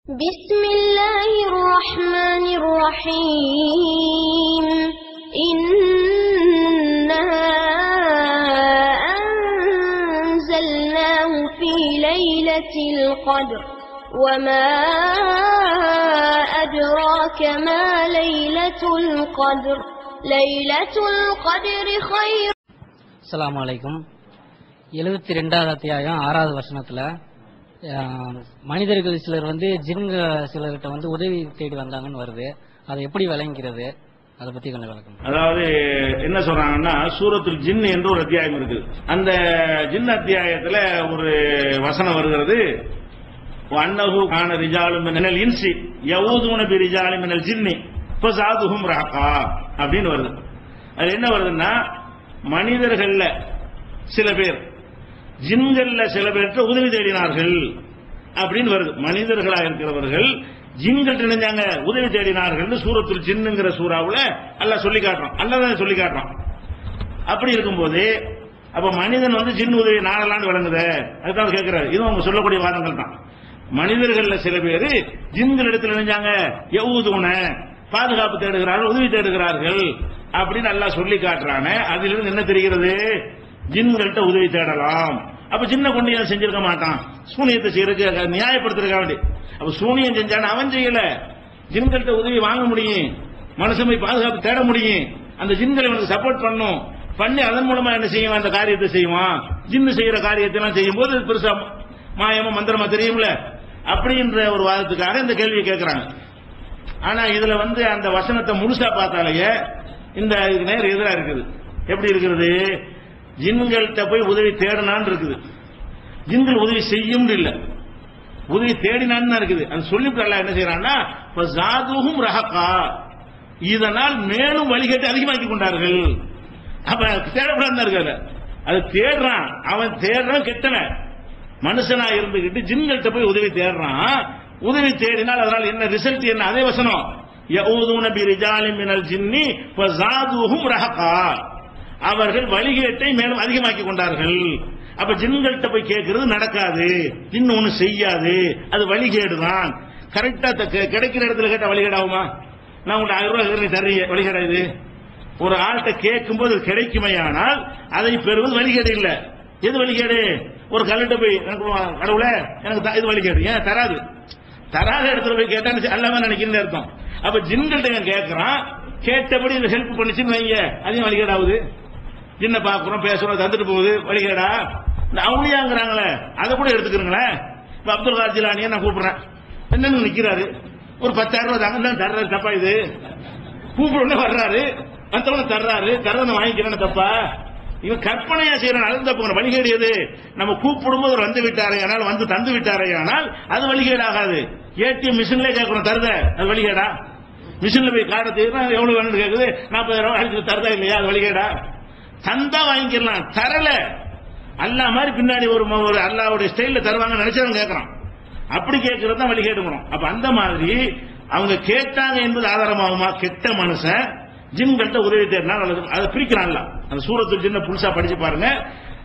بسم الله الرحمن الرحيم إنا أنزلناه في ليلة القدر وما أدراك ما ليلة القدر ليلة القدر خير. السلام عليكم. 72வது அத்தியாயம் 6வது வசனத்துல மனிதர்கள் சிலர் ஜின்க சிலர்கிட்ட உதவி தேடி வந்தாங்கன்னு வருது. அதை எப்படி விளங்கிறது, அதை பத்தி கொஞ்சம் விளக்கம். அதாவது என்ன சொல்றாங்கன்னா, சூரத்துல் ஜின் என்று ஒரு அத்தியாயம் இருக்கு. அந்த ஜின் அத்தியாயத்துல ஒரு வசனம் வருகிறது, அன்னஹு கான ரிஜாலும் மினல் இன்சி யஊதுன பிரிஜாலின் மினல் ஜின்னி ஃபஸாதுஹும் ரஹகா அப்படின்னு வருது. அது என்ன வருதுன்னா, மனிதர்கள்ல சில பேர் ஜின்கள்ல சில பேருக்கு உதவி தேடினார்கள் அப்படின்னு வருது. மனிதர்களா இருக்கிறவர்கள் ஜின்கள் நினைஞ்சாங்க உதவி தேடினார்கள் சூரத்துல் ஜின்னுங்கிற சூறாவுல அல்லாஹ் சொல்லி காட்டுறான். அல்லாஹ் சொல்லி காட்டுறான். அப்படி இருக்கும்போது அப்ப மனிதன் ஜின் உதவி நாடலான்னு விளங்குது. அதுதான் கேட்கிறாரு. இதுவும் அவங்க சொல்லக்கூடிய வாதங்கள் தான். மனிதர்கள்ல சில பேர் ஜின்கள் இடத்துல நினைஞ்சாங்க யஊதுன பாதுகாப்பு தேடுகிறார்கள், உதவி தேடுகிறார்கள் அப்படின்னு அல்லாஹ் சொல்லி காட்டுறான. அதிலிருந்து என்ன தெரிகிறது, ஜின்கள்கிட்ட உதவி தேடலாம். அப்ப ஜின்ன கொண்டு ஏன் செஞ்சிருக்க மாட்டான், சூனியத்தை செய்யறதுக்கு நியாயப்படுத்திருக்க வேண்டி. அப்ப சூனியம் செஞ்சான அவன் செய்யல, ஜின்கள்கிட்ட உதவி வாங்க முடியும், மனுஷன் போய் பாதுகாப்பு தேட முடியும். அந்த ஜின்களை அவனுக்கு சப்போர்ட் பண்ணும், பண்ணி அதன் மூலமா என்ன செய்வான், அந்த காரியத்தை செய்வான். ஜின்னு செய்யற காரியத்தை எல்லாம் செய்யும் போது பெருசா மாயமா மந்திரமா தெரியும்ல, அப்படின்ற ஒரு வாதத்துக்காக இந்த கேள்வியை கேட்கிறாங்க. ஆனா இதுல அந்த வசனத்தை முழுசா பார்த்தாலேயே இந்த நேர் எதிராக இருக்குது. எப்படி இருக்கிறது, ஜின்கள்கிட்ட போய் உதவி தேடினான்னு இருக்குது, ஜின்கள் உதவி செய்யும் இல்ல, உதவி தேடினான்னு இருக்குது. அது சொல்லிவிட்டு என்ன செய்யறான்னா, ரஹகா, இதனால் மேலும் வழிகேட்டு அதிகமாக்கி கொண்டார்கள். அப்ப தேடப்படாது இருக்காது, அது தேடுறான். அவன் தேடுறான் கெட்டவன், மனுஷனா இருந்துகிட்டு ஜின்கள்கிட்ட போய் உதவி தேடுறான். உதவி தேடினால் அதனால் என்ன ரிசல்ட் என்ன, அதே வசனம் யஊதுன பிரிஜாலின் மினல் ஜின்னி ஃபஸாதுஹும் ரஹகா, அவர்கள் வழிகேட்டை மேலும் அதிகமாக்கி கொண்டார்கள். அப்ப ஜின்கள்கிட்ட போய் கேட்கறது நடக்காது, ஜின் ஒண்ணு செய்யாது, அது வழிகேடுதான். கரெக்டா கிடைக்கிற இடத்துல கேட்டா வழிகேடாகுமா? நான் உங்க 1000 ரூபாய் தர்றீங்க, வழிகேடா இது? ஒரு ஆள்கிட்ட கேட்கும் போது கிடைக்குமையானால் அதை பெறுவது வழிகேடு இல்ல. எது வழிகேடு? ஒரு கல்லிட்ட போய் கடவுள எனக்கு இது வழிகேடு, ஏன் தராது? தராத இடத்துல போய் கேட்டா எல்லாமே நினைக்கிறேன் அர்த்தம். அப்ப ஜின்கள்கிட்ட கேட்கறான், கேட்டபடி இந்த ஹெல்ப் பண்ணிச்சுன்னு வைங்க, அதையும் வழிகேடாகுது. ஜின்ன பாக்குறோம், பேசுறோம், தந்துட்டு போகுது, வழிகேடா? இந்த அவுளியாங்கிறாங்களே, அதை கூட எடுத்துக்கிறீங்களேன். இப்ப அப்துல் காதர் ஜிலானியை நான் கூப்பிடுறேன், என்னன்னு நிக்கிறாரு, ஒரு 10,000 ரூபாய் தாங்க தர்றாரு, தப்பா இது? கூப்பிடுறோன்னு வர்றாரு, மத்தவங்க தர்றாரு, தர்றதை வாங்கிக்கிறேன்னு தப்பா? இவன் கற்பனையா செய்யறான், அது தப்பு. வழிகேடு எது? நம்ம கூப்பிடும்போது வந்து விட்டாரே ஆனால், வந்து தந்து விட்டாரே ஆனால் அது வழிகேடு ஆகாது. ஏடிஎம் மிஷின்ல கேட்கணும், தருத, அது வழிகேடா? மிஷின்ல போய் கார்டை தேர்னா எவ்வளவு வேணும்னு கேக்குது, 40,000 ரூபாய் தருதா இல்லையா, அது வழிகேடா? தந்தா வாங்கிக்கலாம், தரல அல்லா மாதிரி பின்னாடி ஒரு அல்லாவுடைய ஸ்டைல்ல தருவாங்க நினைச்சவங்க கேட்கறான். அப்படி கேட்கறது தான் வழிகேடுங்கிறோம். அப்ப அந்த மாதிரி அவங்க கேட்டாங்க என்பது ஆதாரமாகுமா? கெட்ட மனுஷன் ஜின்கள்கிட்ட உதவி தேடினா அதை பிரிக்கிறான்ல. அந்த சூரத்துல் ஜின்ன புதுசா படிச்சு பாருங்க.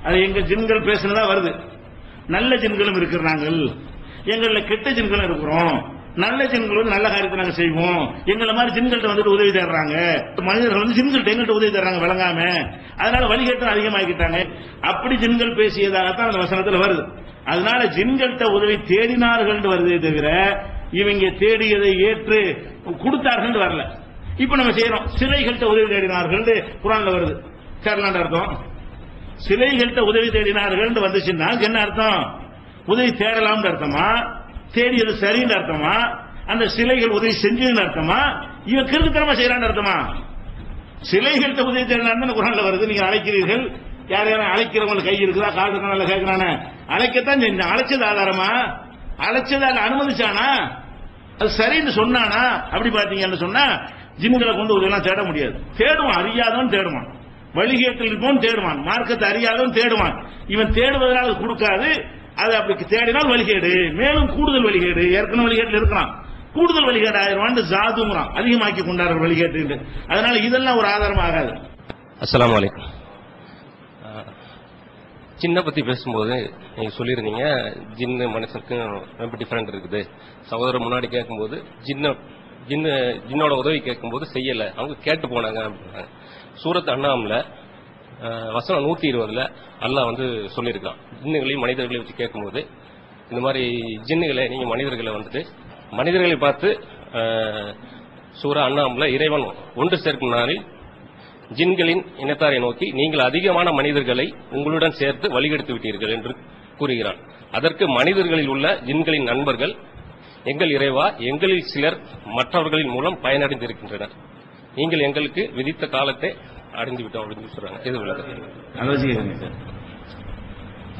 அது எங்க ஜின்கள் பேசுனதா வருது. நல்ல ஜின்களும் இருக்கிறாங்க, எங்கள கெட்ட ஜின்களும் இருக்கிறோம். நல்ல ஜின்கள் நல்ல காரியத்தை நாங்க செய்வோம், எங்களை மாதிரி ஜின்கள்கிட்ட உதவி தேடுறாங்க. மனிதர்கள் ஜின்கள்கிட்ட எங்கள்கிட்ட உதவி தேடுறாங்க விளங்காம, அதனால வழிகேட்டம் அதிகமாக்கிட்டாங்க. அப்படி ஜின்கள் பேசியதாகத்தான் அந்த வசனத்தில் வருது. அதனால ஜின்கள்கிட்ட உதவி தேடினார்கள் வருதே தவிர இவங்க தேடியதை ஏற்று கொடுத்தார்கள் வரல. இப்ப நம்ம செய்யறோம், சிலைகள்கிட்ட உதவி தேடினார்கள் குர்ஆன்ல வருது. கேரளாண்ட அர்த்தம் சிலைகள்கிட்ட உதவி தேடினார்கள் வந்துச்சுன்னா என்ன அர்த்தம்? உதவி தேடலாம் அர்த்தமா, தேடியது சரின்னு அர்த்தமா, அந்த சிலைகள் உதவி செஞ்சதுன்னு அர்த்தமா, இவன் கிறுக்குத்தனமா செய்யறான்னு அர்த்தமா? சிலைகள்கிட்ட உதவி தேடினான்னு குர்ஆன்ல வருது. நீங்க அழைக்கிறீர்கள், யார் யாரும் அழைக்கிறவங்களுக்கு கை இருக்குதா, காது கண்ணால கேட்கிறான, அழைக்கத்தான் செஞ்சான். அழைச்சது ஆதாரமா? அழைச்சதால அனுமதிச்சானா? அது சரின்னு சொன்னானா? அப்படி பாத்தீங்கன்னு சொன்னா ஜின்களை கொண்டு உதவியெல்லாம் தேட முடியாது. தேடுவான், அறியாதவன் தேடுவான், வழிகேட்டில் இருப்பவன் தேடுவான், மார்க்கத்தை அறியாதவன் தேடுவான். இவன் தேடுவதனால கொடுக்காது, அது அப்படி தேடினால் வழிகேடு, மேலும் கூடுதல் வழிகேடு. ஏற்கனவே வழிகேட்டில் இருக்கிறான், கூடுதல் வழிகேடு ஆயிரம் ஜாதுங்கிறான், அதிகமாக்கி கொண்டார்கள் வழிகேட்டு. அதனால இதெல்லாம் ஒரு ஆதாரம் ஆகாது. அஸ்ஸலாமு அலைக்கும். ஜின்னை பத்தி பேசும்போது நீங்க சொல்லியிருந்தீங்க ஜின்னு மனுஷனுக்கு ரொம்ப டிஃபரெண்ட் இருக்குது. சகோதரர் முன்னாடி கேட்கும்போது ஜின்னோட உதவி கேட்கும்போது செய்யல, அவங்க கேட்டு போனாங்க அப்படின்னாங்க. சூரத் அன்ஆம்ல வசனம் 120 அல்லாஹ் வந்து சொல்லியிருக்கான், ஜின்னுகளையும் மனிதர்களையும் வச்சு கேட்கும்போது இந்த மாதிரி ஜின்னுகளை நீங்க மனிதர்களை வந்துட்டு மனிதர்களை பார்த்து சூரா அன்ஆம்ல இறைவன் ஒன்று சேர்க்கும் நாளில் ஜின்களின் இனத்தாரை நோக்கி நீங்கள் அதிகமான மனிதர்களை உங்களுடன் சேர்த்து வழிகெடுத்து விட்டீர்கள் என்று கூறுகிறான். அதற்கு மனிதர்களில் உள்ள ஜின்களின் நண்பர்கள், எங்கள் இறைவா, எங்களில் சிலர் மற்றவர்களின் மூலம் பயனடைந்திருக்கின்றனர், நீங்கள் எங்களுக்கு விதித்த காலத்தை அடைந்து விட்டோம் அப்படின்னு சொல்றாங்க. இது விளக்கம்.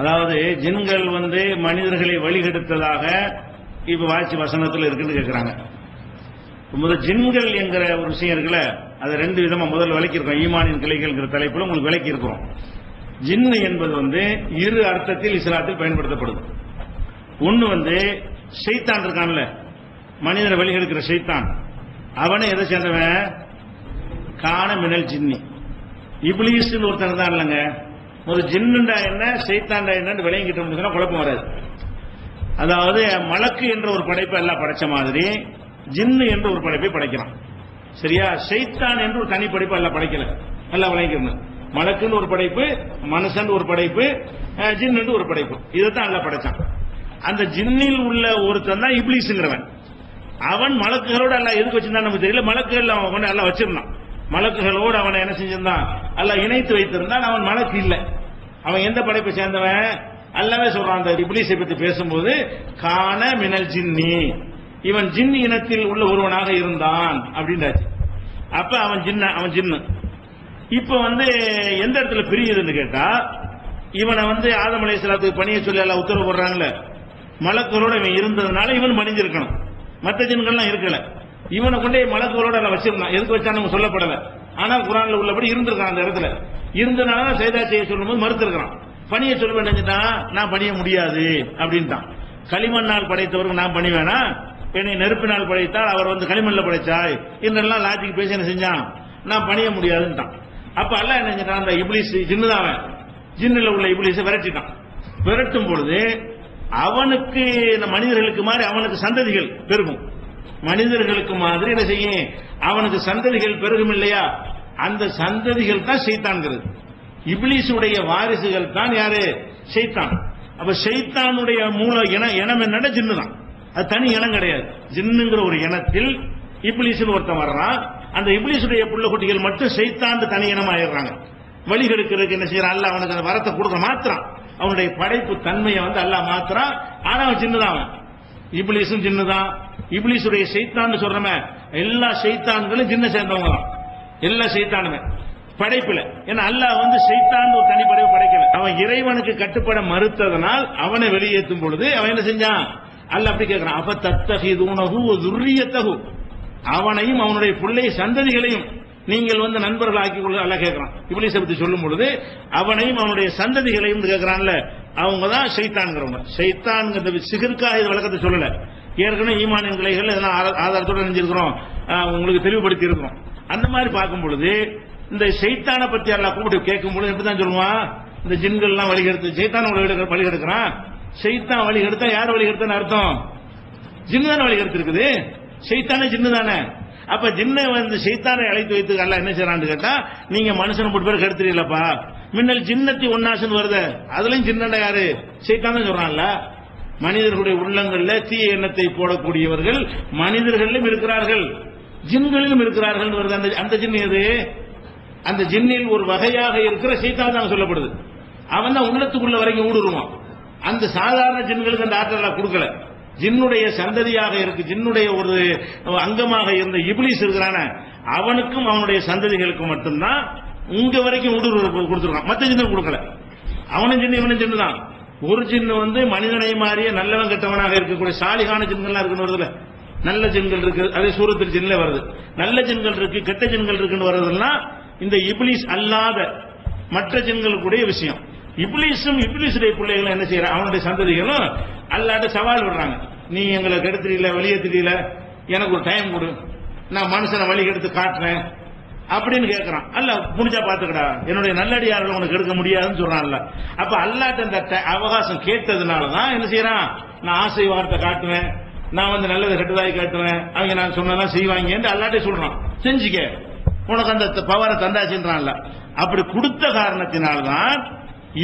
அதாவது ஜின்கள் வந்து மனிதர்களை வழிகெடுத்ததாக இப்ப வாட்சி வசனத்தில் இருக்குன்னு கேட்கிறாங்க. முதல் ஜின்கள் என்கிற ஒரு விஷயம் இருக்குல்ல, அதை ரெண்டு விதமா முதல் விளக்கியிருக்கோம். ஈமானின் கிளைகள் தலைப்புல உங்களுக்கு விளக்கி இருக்கிறோம். ஜின்னு என்பது வந்து இரு அர்த்தத்தில் இஸ்லாத்தில் பயன்படுத்தப்படுது. ஒன்னு வந்து ஷைத்தான் இருக்கான்ல, மனிதரை வழிகெடுக்கிற ஷைத்தான், அவனை எதை சேர்ந்தவன்? கான மினல் ஜின்னி, இப்லீஸ் ஒருத்தன் தான் இல்லைங்க. முதல் ஜின்னுண்டா என்ன ஷைத்தான்டா என்னன்னு விளங்கிட்டு சொன்னா குழப்பம் வராது. அதாவது மலக்கு என்ற ஒரு படைப்பை எல்லாம் படைச்ச மாதிரி ஜின்னு என்ற ஒரு படைப்பை படைக்கிறான். சரியா? ஷைத்தான் என்று ஒரு தனி படைப்பு எல்லாம் படைக்கல, எல்லாம் விளங்கிக்கணும். மலக்குன்னு ஒரு படைப்பு, மனுஷன் ஒரு படைப்பு, ஜின்னு ஒரு படைப்பு, இதைத்தான் எல்லாம் படைச்சான். அந்த ஜின்னில் உள்ள ஒருத்தன் தான் இப்லீஸ்ங்கிறவன். அவன் மலக்குகளோடு எல்லாம் எதுக்கு வச்சிருந்தான் நமக்கு தெரியல, மலக்குகள் அவன் கொண்டு எல்லாம் வச்சிருந்தான். மலக்குகளோடு அவனை என்ன செஞ்சிருந்தான்? எல்லாம் இணைத்து வைத்திருந்தான். அவன் மலக்கு இல்லை. அவன் எந்த படைப்பை சேர்ந்தவன்? அல்லாவே சொல்றான் அந்த இப்லீஸை பற்றி பேசும்போது, கான மினல் ஜின்னி, இவன் ஜின் இனத்தில் உள்ள ஒருவனாக இருந்தான் அப்படின்றாச்சு. அப்ப அவன் ஜின்னு. இப்ப வந்து எந்த இடத்துல பிரியுதுன்னு கேட்டா, இவனை வந்து ஆதம் அலைஹிஸ்ஸலாத்துக்கு பணியை சொல்லி எல்லாம் உத்தரவு போடுறாங்கல்ல, மலக்குகளோட இவன் இருந்ததுனால இவன் பணிஞ்சிருக்கணும், மற்ற ஜின்கள்லாம் இருக்கல. இவனை கொண்டே மலக்குகளோட எல்லாம் வச்சிருந்தான். எதுக்கு வச்சான்னு சொல்லப்படல, ஆனால் குர்ஆன்ல உள்ளபடி இருந்திருக்கான். அந்த இடத்துல இருந்தனால சைதா செய்ய சொல்லும்போது மறுத்திருக்கிறான். பணியை சொல்ல வேண்டியதுதான், நான் பணிய முடியாது அப்படின்ட்டான். களிமண்ணால் படைத்தவருக்கு நான் பணிவேனா? என்னை நெருப்பினால் படைத்தால் அவர் வந்து களிமண்ல படைச்சாய் என்றெல்லாம் லாஜிக் பேசி என்ன செஞ்சான்? நான் பணிய முடியாதுன்ட்டான். அப்ப அல்லாஹ் என்ன செஞ்சான்? அந்த இப்லீஸ் ஜின்னுதான், ஜின்னுல உள்ள இப்லீஸை விரட்டிட்டான். விரட்டும் பொழுது அவனுக்கு இந்த மனிதர்களுக்கு மாதிரி அவனுக்கு சந்ததிகள் பெருகும். மனிதர்களுக்கு மாதிரி என்ன செய்யும்? அவனுக்கு சந்ததிகள் பெருகும் இல்லையா? அந்த சந்ததிகள் தான் ஷைத்தான்கிறது. இப்லீஸுடைய வாரிசுகள் தான் யாரு? ஷைத்தான். அப்ப ஷைத்தானுடைய மூல இனம் என்னன்னா ஜின்னு தான். அது தனி இனம் கிடையாது. ஜின்னுங்கிற ஒரு இனத்தில் இப்லீஸ்னு ஒருத்தன் வர்றான். அந்த இப்லீஸுடைய புள்ள குட்டிகள் மட்டும் ஷைத்தான் தனி இனம் ஆயிடுறாங்க. வழிகெடுக்கிறதுக்கு என்ன செய்யறான்? அல்லாஹ் அவனுக்கு அந்த வரத்தை கொடுக்க மாத்திரான். அவனுடைய படைப்பு தன்மையை வந்து அல்லாஹ் மாத்திரான். ஆனா அவன் ஜின்னு தான். இப்லீஸும் ஜின்னு தான். இப்லீஸுடைய ஷைத்தான் சொல்றமே, எல்லா ஷைத்தான்களும் ஜின்னை சேர்ந்தவங்க தான். எல்லா ஷைத்தானுமே படைப்புல. ஏன்னா அல்லாஹ் வந்து ஷைத்தான் ஒரு தனி படைப்பு படைக்கல. அவன் இறைவனுக்கு கட்டுப்பட மறுத்ததனால் அவனை வெளியேற்றும் பொழுது அவன் என்ன செஞ்சான்? அல்லாஹ் அப்படி கேட்கிறான், அப்ப தத்தஹிதுனஹு வ ذُرِّيَّتَهُ, அவனையும் அவனுடைய பிள்ளை சந்ததிகளையும் நீங்கள் வந்து நண்பர்கள் ஆக்கி கொள்ள அல்லாஹ் கேட்கிறான். இப்லீஸை பத்தி சொல்லும் பொழுது அவனையும் அவனுடைய சந்ததிகளையும் கேட்கிறான்ல, அவங்க தான் ஷைத்தான்ங்கிறவங்க. ஷைத்தான்ங்கிறது சிகருக்காக இது வழக்கத்தை சொல்லல. ஏற்கனவே ஈமானின் கிளைகள் இதெல்லாம் ஆதாரத்தோடு நினைஞ்சிருக்கிறோம், உங்களுக்கு தெளிவுபடுத்தி இருக்கிறோம். அந்த மாதிரி பார்க்கும் பொழுது இந்த ஷைத்தானை பத்தி அல்லாஹ் கூப்பிட்டு கேட்கும் பொழுது எப்படிதான் சொல்லுவான்? இந்த ஜின்கள் எல்லாம் வழிகெடுத்து ஷைத்தான் வழிகெடுக்கிறான். ஷைத்தான் வழிகெடுத்தா யார் வழிகெடுத்தான்னு அர்த்தம்? ஜின்னு தானே வழிகெடுத்து இருக்குது. ஷைத்தானே ஜின்னு தானே. அப்ப ஜின்னை வந்து ஷைத்தானை அழைத்து வைத்து அல்லாஹ் என்ன செய்யறான்னு கேட்டா, நீங்க மனுஷனை போட்டு பேர் கெடுத்துறீங்களப்பா, மின்னல் ஜின்னத்தி ஒன்னாசுன்னு வருது, அதுலயும் ஜின்னண்டா யாரு? ஷைத்தான் தான் சொல்றான்ல. மனிதர்களுடைய உள்ளங்கள்ல தீய எண்ணத்தை போடக்கூடியவர்கள் மனிதர்களிலும் இருக்கிறார்கள், ஜின்களிலும் இருக்கிறார்கள் வருது. அந்த ஜின் எது? அந்த ஜின்னில் ஒரு வகையாக இருக்கிற ஷைத்தான் தான் சொல்லப்படுது. அவன் தான் உள்ளத்துக்குள்ள வரைக்கும் ஊடுருவான். அந்த சாதாரண ஜின்களுக்கு அந்த ஆற்றலை கொடுக்கல. ஜின்னுடைய சந்ததியாக இருக்கு, ஜின்னுடைய ஒரு அங்கமாக இருந்த இப்லீஸ் இருக்கிறான, அவனுக்கும் அவனுடைய சந்ததிகளுக்கும் மட்டும்தான் இங்க வரைக்கும் ஊடுருவ கொடுத்துருக்கான். மற்ற ஜின்னு கொடுக்கல. அவனும் ஜின்னு இவனும் ஜின்னு தான். ஒரு ஜின்னு வந்து மனிதனை மாறிய நல்லவன் கெட்டவனாக இருக்கக்கூடிய சாலிகான ஜின்கள்லாம் இருக்குன்னு வருதுல, நல்ல ஜின்கள் இருக்கு, அதே சூரத்தில் ஜின்ல வருது. நல்ல ஜின்கள் இருக்கு, கெட்ட ஜின்கள் இருக்குன்னு வருதுலாம் இந்த இப்லீஸ் அல்லாத மற்ற ஜின்களுக்குடைய விஷயம். இப்லீஸும் இப்லீஸுடைய பிள்ளைகளும் என்ன செய்யறாங்க? அவனுடைய சந்ததிகளும் அல்லாட்ட சவால் விடுறாங்க, நீ எங்களை கெடுத்துறீல, வெளியே தெரியல, எனக்கு ஒரு டைம் கொடு, நான் மனுஷனை வழி கெடுத்து காட்டுறேன், அப்படின்னு கேட்கறான். அல்ல முடிஞ்சா பாத்துக்கடா, என்னுடைய நல்லடியார்கள் உனக்கு எடுக்க முடியாதுன்னு சொல்றான்ல. அப்ப அல்லாட்ட இந்த அவகாசம் கேட்டதுனாலதான் என்ன செய்யறான், நான் ஆசை வார்த்தை காட்டுவேன், நான் வந்து நல்லது கெட்டதாய் காட்டுவேன், அவங்க நான் சொன்னதான் செய்வாங்க அல்லாட்டே சொல்றான். செஞ்சுக்க, உனக்கு அந்த பவரை தந்தாச்சுன்றான்ல. அப்படி கொடுத்த காரணத்தினால்தான்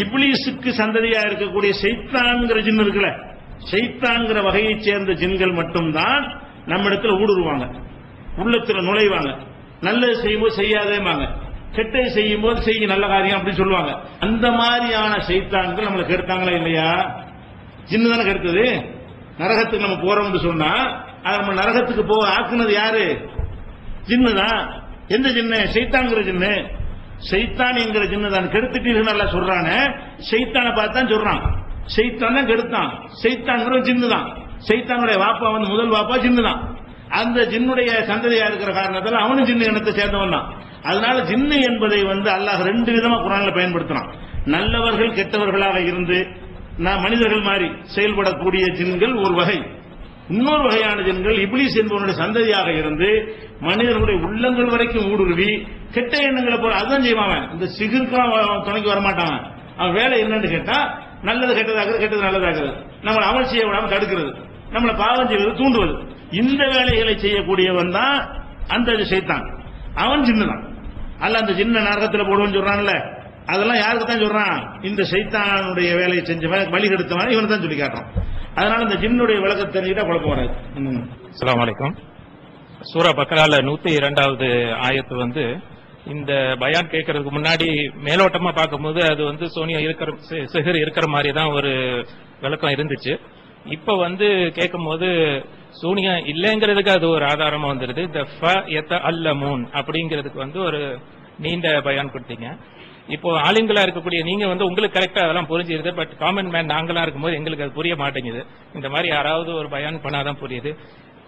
இப்லீஸுக்கு சந்ததியா இருக்கக்கூடிய ஷைத்தான்ங்கிற ஜின் இருக்குல்ல, ஷைத்தான்ங்கிற வகையை சேர்ந்த ஜின்கள் மட்டும்தான் நம்ம இடத்துல ஊடுருவாங்க, உள்ளத்துல நுழைவாங்க. நல்லது செய்யும்போது செய்யாதேமாங்க, கெட்டது செய்யும் போது செய்ய நல்ல காரியம் அப்படின்னு சொல்லுவாங்க. அந்த மாதிரியான ஷைத்தான்கள் நம்மளை கெடுத்தாங்களா இல்லையா? ஜின்னு தானே கெடுத்தது. நரகத்துக்கு நம்ம போறோம்னு சொன்னா அது நம்ம நரகத்துக்கு போக ஆக்குனது யாரு? ஜின்னு தான். எந்த ஜின்னு? ஷைத்தான்ங்கிற ஜின்னு. ஷைத்தான் என்கிற ஜின்னு தான் கெடுத்துட்டு நல்லா சொல்றானே, ஷைத்தானை பார்த்தான் சொல்றான். ஷைத்தான் தான் கெடுத்தான், ஷைத்தான்ங்கிற ஜின்னு தான். ஷைத்தானுடைய வாப்பா வந்து முதல் வாப்பா ஜின்னு தான். அந்த ஜின்னுடைய சந்ததியா இருக்கிற காரணத்தால் அவனும் ஜின்னு இனத்தை சேர்ந்தவன் தான். அதனால ஜின்னு என்பதை வந்து அல்லாஹ் ரெண்டு விதமா குர்ஆன்ல பயன்படுத்தினான். நல்லவர்கள் கெட்டவர்களாக இருந்து மனிதர்கள் மாதிரி செயல்படக்கூடிய ஜின்கள் ஒரு வகை. இன்னொரு வகையான ஜின்கள் இப்லீஸ் என்பவனுடைய சந்ததியாக இருந்து மனிதர்களுடைய உள்ளங்கள் வரைக்கும் ஊடுருவி கெட்ட எண்ணங்களை போல அதுதான் செய்வான். இந்த சிகிருக்கெல்லாம் துணைக்கு வரமாட்டான். அவன் வேலை என்னன்னு கேட்டா நல்லது கெட்டதாக்குறது, கெட்டது நல்லதாக்குறது, நம்மளை அமல் செய்ய விடாம தடுக்கிறது, நம்மளை பாவம் செய்வது தூண்டுவது, இந்த வேலைகளை செய்யக்கூடியவன் தான் அந்த ஷைத்தான். அவன் ஜின்னு தான். அல்ல அந்த ஜின்ன நரகத்தில் போடுவோன்னு சொல்றான்ல, அதெல்லாம் யாருக்கு தான் சொல்றான்? இந்த ஷைத்தானுடைய வேலையை செஞ்சவன் வழி கெடுத்தவன் இவனை தான் சொல்லி காட்டுறான். அதனால இந்த ஜின்னுடைய விளக்கத்தை தெரிஞ்சுட்டா குழப்பம் வராது. அஸ்ஸலாமு அலைக்கும். சூரா பக்ரால 102வது ஆயத்து வந்து இந்த பயான் கேட்கறதுக்கு முன்னாடி மேலோட்டமா பார்க்கும்போது அது வந்து சோனியா இருக்கிற சிஹர் இருக்கிற மாதிரி தான் ஒரு விளக்கம் இருந்துச்சு. இப்ப வந்து கேட்கும் போது சூனியா இல்லைங்கிறதுக்கு அது ஒரு ஆதாரமா வந்துருது. இந்த ஃபயத்தஅல்லமூன் அப்படிங்கிறதுக்கு வந்து ஒரு நீண்ட பயான் கொடுத்தீங்க. இப்போ ஆளுங்களா இருக்கக்கூடிய நீங்க வந்து உங்களுக்கு கரெக்டா அதெல்லாம் புரிஞ்சிருது. பட் காமன் மேன் நாங்களா இருக்கும்போது எங்களுக்கு அது புரிய மாட்டேங்குது. இந்த மாதிரி யாராவது ஒரு பயான் பண்ணாதான் புரியுது.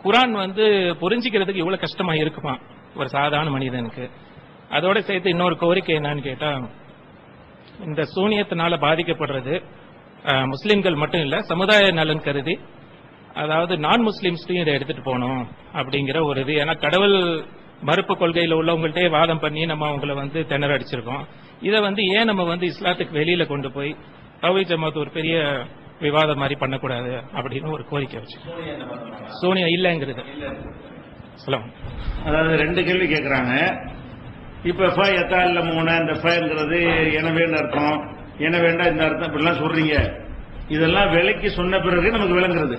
குரான் வந்து புரிஞ்சிக்கிறதுக்கு இவ்வளவு கஷ்டமா இருக்குமா ஒரு சாதாரண மனிதனுக்கு? அதோட சேர்த்து இன்னொரு கோரிக்கை என்னன்னு கேட்டா, இந்த சூனியத்தினால பாதிக்கப்படுறது முஸ்லிம்கள் மட்டும் இல்ல, சமுதாய நலன் கருதி, அதாவது நான் முஸ்லிம்ஸ்டையும் இதை எடுத்துட்டு போகணும் அப்படிங்கிற ஒரு இது. ஏன்னா கடவுள் மறுப்பு கொள்கையில உள்ளவங்கள்ட்டே வாதம் பண்ணி நம்ம அவங்களை வந்து திணற அடிச்சிருக்கோம். இதை வந்து ஏன் நம்ம வந்து இஸ்லாத்துக்கு வெளியில கொண்டு போய் தௌஹீத் ஜமாத் ஒரு பெரிய விவாதம் மாதிரி பண்ணக்கூடாது அப்படின்னு ஒரு கோரிக்கை வச்சு. சோனியா இல்லைங்கிறது. அதாவது ரெண்டு கேள்வி கேட்கறாங்க. இப்ப ஃபயத்தஅல்லமூன இந்த ஃபயங்கிறது எனவேன்னு அர்த்தம், எனவேண்டா இந்த அர்த்தம் இப்படிலாம் சொல்றீங்க. இதெல்லாம் விலைக்கு சொன்ன பிறகு நமக்கு விளங்குறது.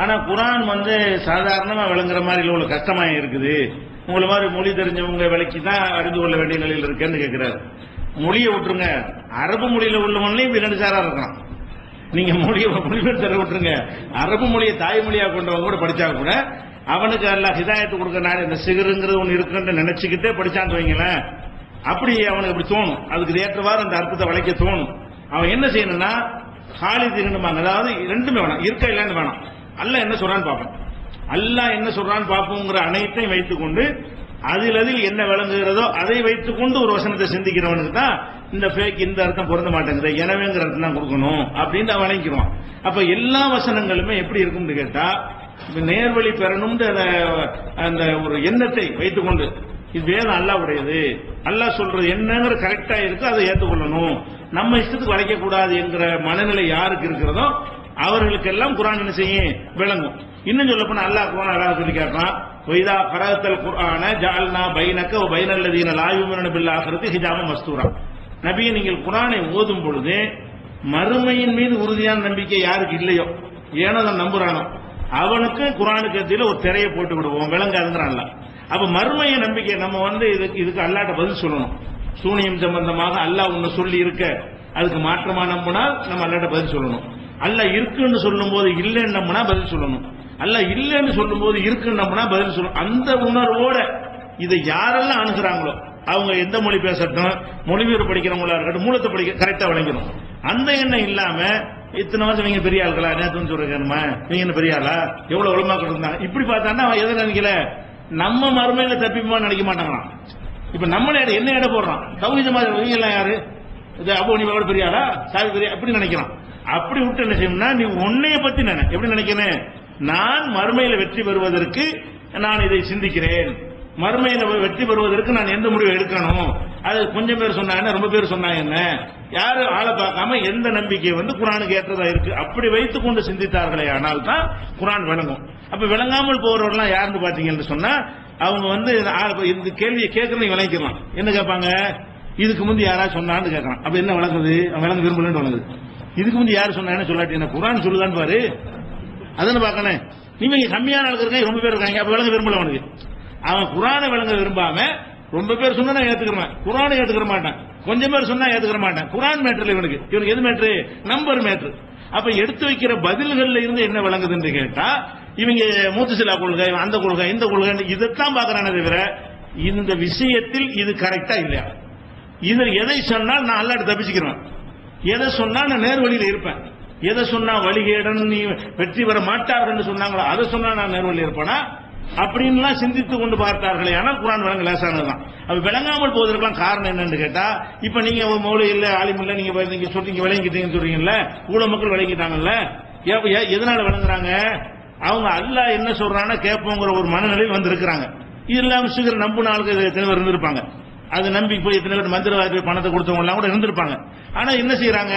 ஆனா குரான் வந்து சாதாரணமா விளங்குற மாதிரி இவ்வளவு கஷ்டமா இருக்குது, உங்களை மாதிரி மொழி தெரிஞ்சவங்க விலைக்கு தான் அறிந்து கொள்ள வேண்டிய நிலையில் இருக்குன்னு கேட்கிறாரு. மொழியை விட்டுருங்க, அரபு மொழியில உள்ளவங்களே இரண்டு சாரா இருக்கலாம். நீங்க மொழிபெயர்த்து தர விட்டுருங்க, அரபு மொழியை தாய்மொழியா கொண்டவங்க கூட படிச்சா கூட அவனுக்கு எல்லாம் ஹிதாயத்து கொடுக்கறனால இந்த சிகருங்கிறது ஒன்று இருக்குன்னு நினைச்சுக்கிட்டே படிச்சான்னு வைங்களேன், அப்படி அவனுக்கு அப்படி தோணும். அதுக்கு ஏற்றவாறு அந்த அர்த்தத்தை வளைக்க தோணும். அவன் என்ன செய்யணும்னா ஹாலித் இரண்டுமாங்க, அதாவது ரெண்டுமே வேணாம், இருக்க இல்லைன்னு வேணாம், அல்லாஹ் என்ன சொல்றான்னு பார்ப்போம், அல்லாஹ் என்ன சொல்றான்னு பார்ப்போங்கிற அனைத்தையும் வைத்துக்கொண்டு அதில் என்ன விளங்குகிறதோ அதை வைத்துக்கொண்டு ஒரு வசனத்தை சிந்திக்கிறவனுக்கு தான் இந்த ஃபேக் இந்த அர்த்தம் பொருந்த மாட்டேங்குது, எனவேங்கிற அர்த்தம் தான் கொடுக்கணும் அப்படின்னு அவன் வழங்கிக்குவான். அப்ப எல்லா வசனங்களுமே எப்படி இருக்கும்னு கேட்டா நேர்வழி பெறணும் அந்த ஒரு எண்ணத்தை வைத்துக்கொண்டு இது வேதம் அல்லாஹ் உடையது, அல்லாஹ் சொல்றது என்னங்கிற கரெக்டா இருக்கு, அதை ஏற்றுக்கொள்ளணும், நம்ம இஷ்டத்துக்கு வளைக்க கூடாது என்கிற மனநிலை யாருக்கு இருக்கிறதோ அவர்களுக்கெல்லாம் குர்ஆன் என்ன செய்யும் விளங்கும். இன்னும் சொல்ல போனா அல்லாஹ் குர்ஆன் அழகா சொல்லி கேட்பான், வைதா கரஅத்தல் குர்ஆன ஜஅல்னா பைனக வ பைனல் லதீன லா யுமினூன பில் ஆখিরাতি ஹிஜாபன் மஸ்தூரா. நபியே நீங்கள் குர்ஆனை ஓதும் பொழுது மறுமையின் மீது உறுதியான நம்பிக்கை யாருக்கு இல்லையோ, ஏனோ அதை நம்புறானோ அவனுக்கு குர்ஆனுக்கு எதிர ஒரு திரையை போட்டு விடுவோம், விளங்காதுங்கறான்ல. அப்ப மறுமைய நம்பிக்கை நம்ம வந்து இதுக்கு அல்லாஹ்ட்ட பதில் சொல்லணும். சூனியம் சம்பந்தமாக அல்லாஹ் ஒன்னு சொல்லி இருக்க அதுக்கு மாற்றமா நம்பினால் நம்ம அல்லாஹ்ட்ட பதில் சொல்லணும். அல்லாஹ் இருக்குன்னு சொல்லும் போது இல்லைன்னு நம்பினா பதில் சொல்லணும், அல்லாஹ் இல்லைன்னு சொல்லும் போது இருக்குன்னு நம்பினா பதில் சொல்லணும். அந்த உணர்வோட இதை யாரெல்லாம் அணுகிறாங்களோ அவங்க எந்த மொழி பேசட்டும், மொழிபெயர்ப்பு படிக்கிறவங்களா இருக்கட்டும், மூலத்தை படிக்க கரெக்டா விளங்கணும். அந்த எண்ணம் இல்லாம இத்தனை வருஷம் நீங்க பெரிய ஆள்களா, நேற்று சொல்றேன் நீங்க என்ன பெரிய ஆளா, எவ்வளவு உலமாக்கள் இருந்தாங்க இப்படி பார்த்தான்னா அவன் எதை நினைக்கல, நம்ம மறுமையில தப்பிப்போமா நினைக்க மாட்டாங்களாம். இப்ப நம்மள என்ன இடம் போடுறான், தௌஹீத் மாதிரி எல்லாம் யாரு, இது அப்போ நீ எவ்வளவு பெரிய ஆளா, சாவி பெரிய அப்படி நினைக்கிறான். அப்படி விட்டு என்ன செய்யணும்னா நீ உன்னைய பத்தி எப்படி நினைக்கிறேன், நான் மறுமையில வெற்றி பெறுவதற்கு நான் இதை சிந்திக்கிறேன், மறுமையில வெற்றி பெறுவதற்கு நான் எந்த முடிவை எடுக்கணும்? அது கொஞ்சம் பேர் சொன்னாங்க, ரொம்ப பேர் சொன்னாங்க, என்ன யாரும் ஆளை பார்க்காம எந்த நம்பிக்கை குரானுக்கு ஏற்றதா இருக்கு அப்படி வைத்துக் கொண்டு சிந்தித்தார்களே ஆனால் தான் குரான் விளங்கும். அப்ப விளங்காமல் போறவர்கள்லாம் யாருன்னு பாத்தீங்கன்னு சொன்னா அவங்க இந்த கேள்வியை கேட்கறதை விளங்கிக்கலாம். என்ன கேட்பாங்க? இதுக்கு முந்தி யாராவது சொன்னான்னு கேட்கறான். அப்ப என்ன விளங்குது? விளங்க விரும்பலன்னு விளங்குது. இதுக்கு முந்தி யாரு சொன்னான்னு சொல்லாட்டி என்ன குரான் சொல்லுதான்னு பாரு, அதன்னு பாக்கணும். நீங்க கம்மியான ஆளுக்கு இருக்காங்க, ரொம்ப பேர் இருக்காங்க, அப்ப விளங்க விரும்பல அவனுக்கு. அவன் குரானை விளங்க விரும்பாம ரொம்ப பேர் சொன்னா நான் ஏத்துக்கிறேன், குரானை ஏத்துக்கிற மாட்டான். கொஞ்சம் பேர் சொன்னா ஏத்துக்கிற மாட்டான். குரான் மேட்டர் இவனுக்கு எது மேட்ரு? Number matter. அப்ப எடுத்து வைக்கிற பதில்கள்ல இருந்து என்ன விளங்குதுன்னு கேட்டா இவங்க மூத்தசிலா கொள்கை, அந்த கொள்கை, இந்த கொள்கை இதைத்தான் பாக்குறானே தவிர இந்த விஷயத்தில் இது கரெக்டா இல்லையா, இதில் எதை சொன்னால் நான் அல்லாட்ட தப்பிச்சுக்கிறேன், எதை சொன்னா நான் நேர்வழியில இருப்பேன், எதை சொன்னா வழிகேடன் நீ வெற்றி பெற மாட்டார்கள் சொன்னாங்களோ அதை சொன்னா நான் நேர்வழியில் இருப்பேனா அப்படின்லாம் சிந்தித்துக் கொண்டு பார்த்தார்களே. ஆனால் குரான் விளங்க லேசானதுதான். அப்ப விளங்காமல் போவதற்கெல்லாம் காரணம் என்னன்னு கேட்டா இப்ப நீங்க மௌலை இல்ல ஆலிம் இல்ல நீங்க சொல்றீங்க விளங்கிட்டீங்கன்னு சொல்றீங்கல்ல, ஊழ மக்கள் விளங்கிட்டாங்கல்ல, எதனால விளங்குறாங்க? அவங்க அல்லாஹ் என்ன சொல்றான்னா கேட்போங்கிற ஒரு மனநிலையில் வந்திருக்கிறாங்க. இது இல்லாம சீக்கிரம் நம்பின ஆளுக்கு தெளிவு இருந்திருப்பாங்க. அது நம்பி போய் இத்தனை பேர் மந்திரவாதி பணத்தை கொடுத்தவங்க எல்லாம் கூட இருந்திருப்பாங்க. ஆனா என்ன செய்யறாங்க?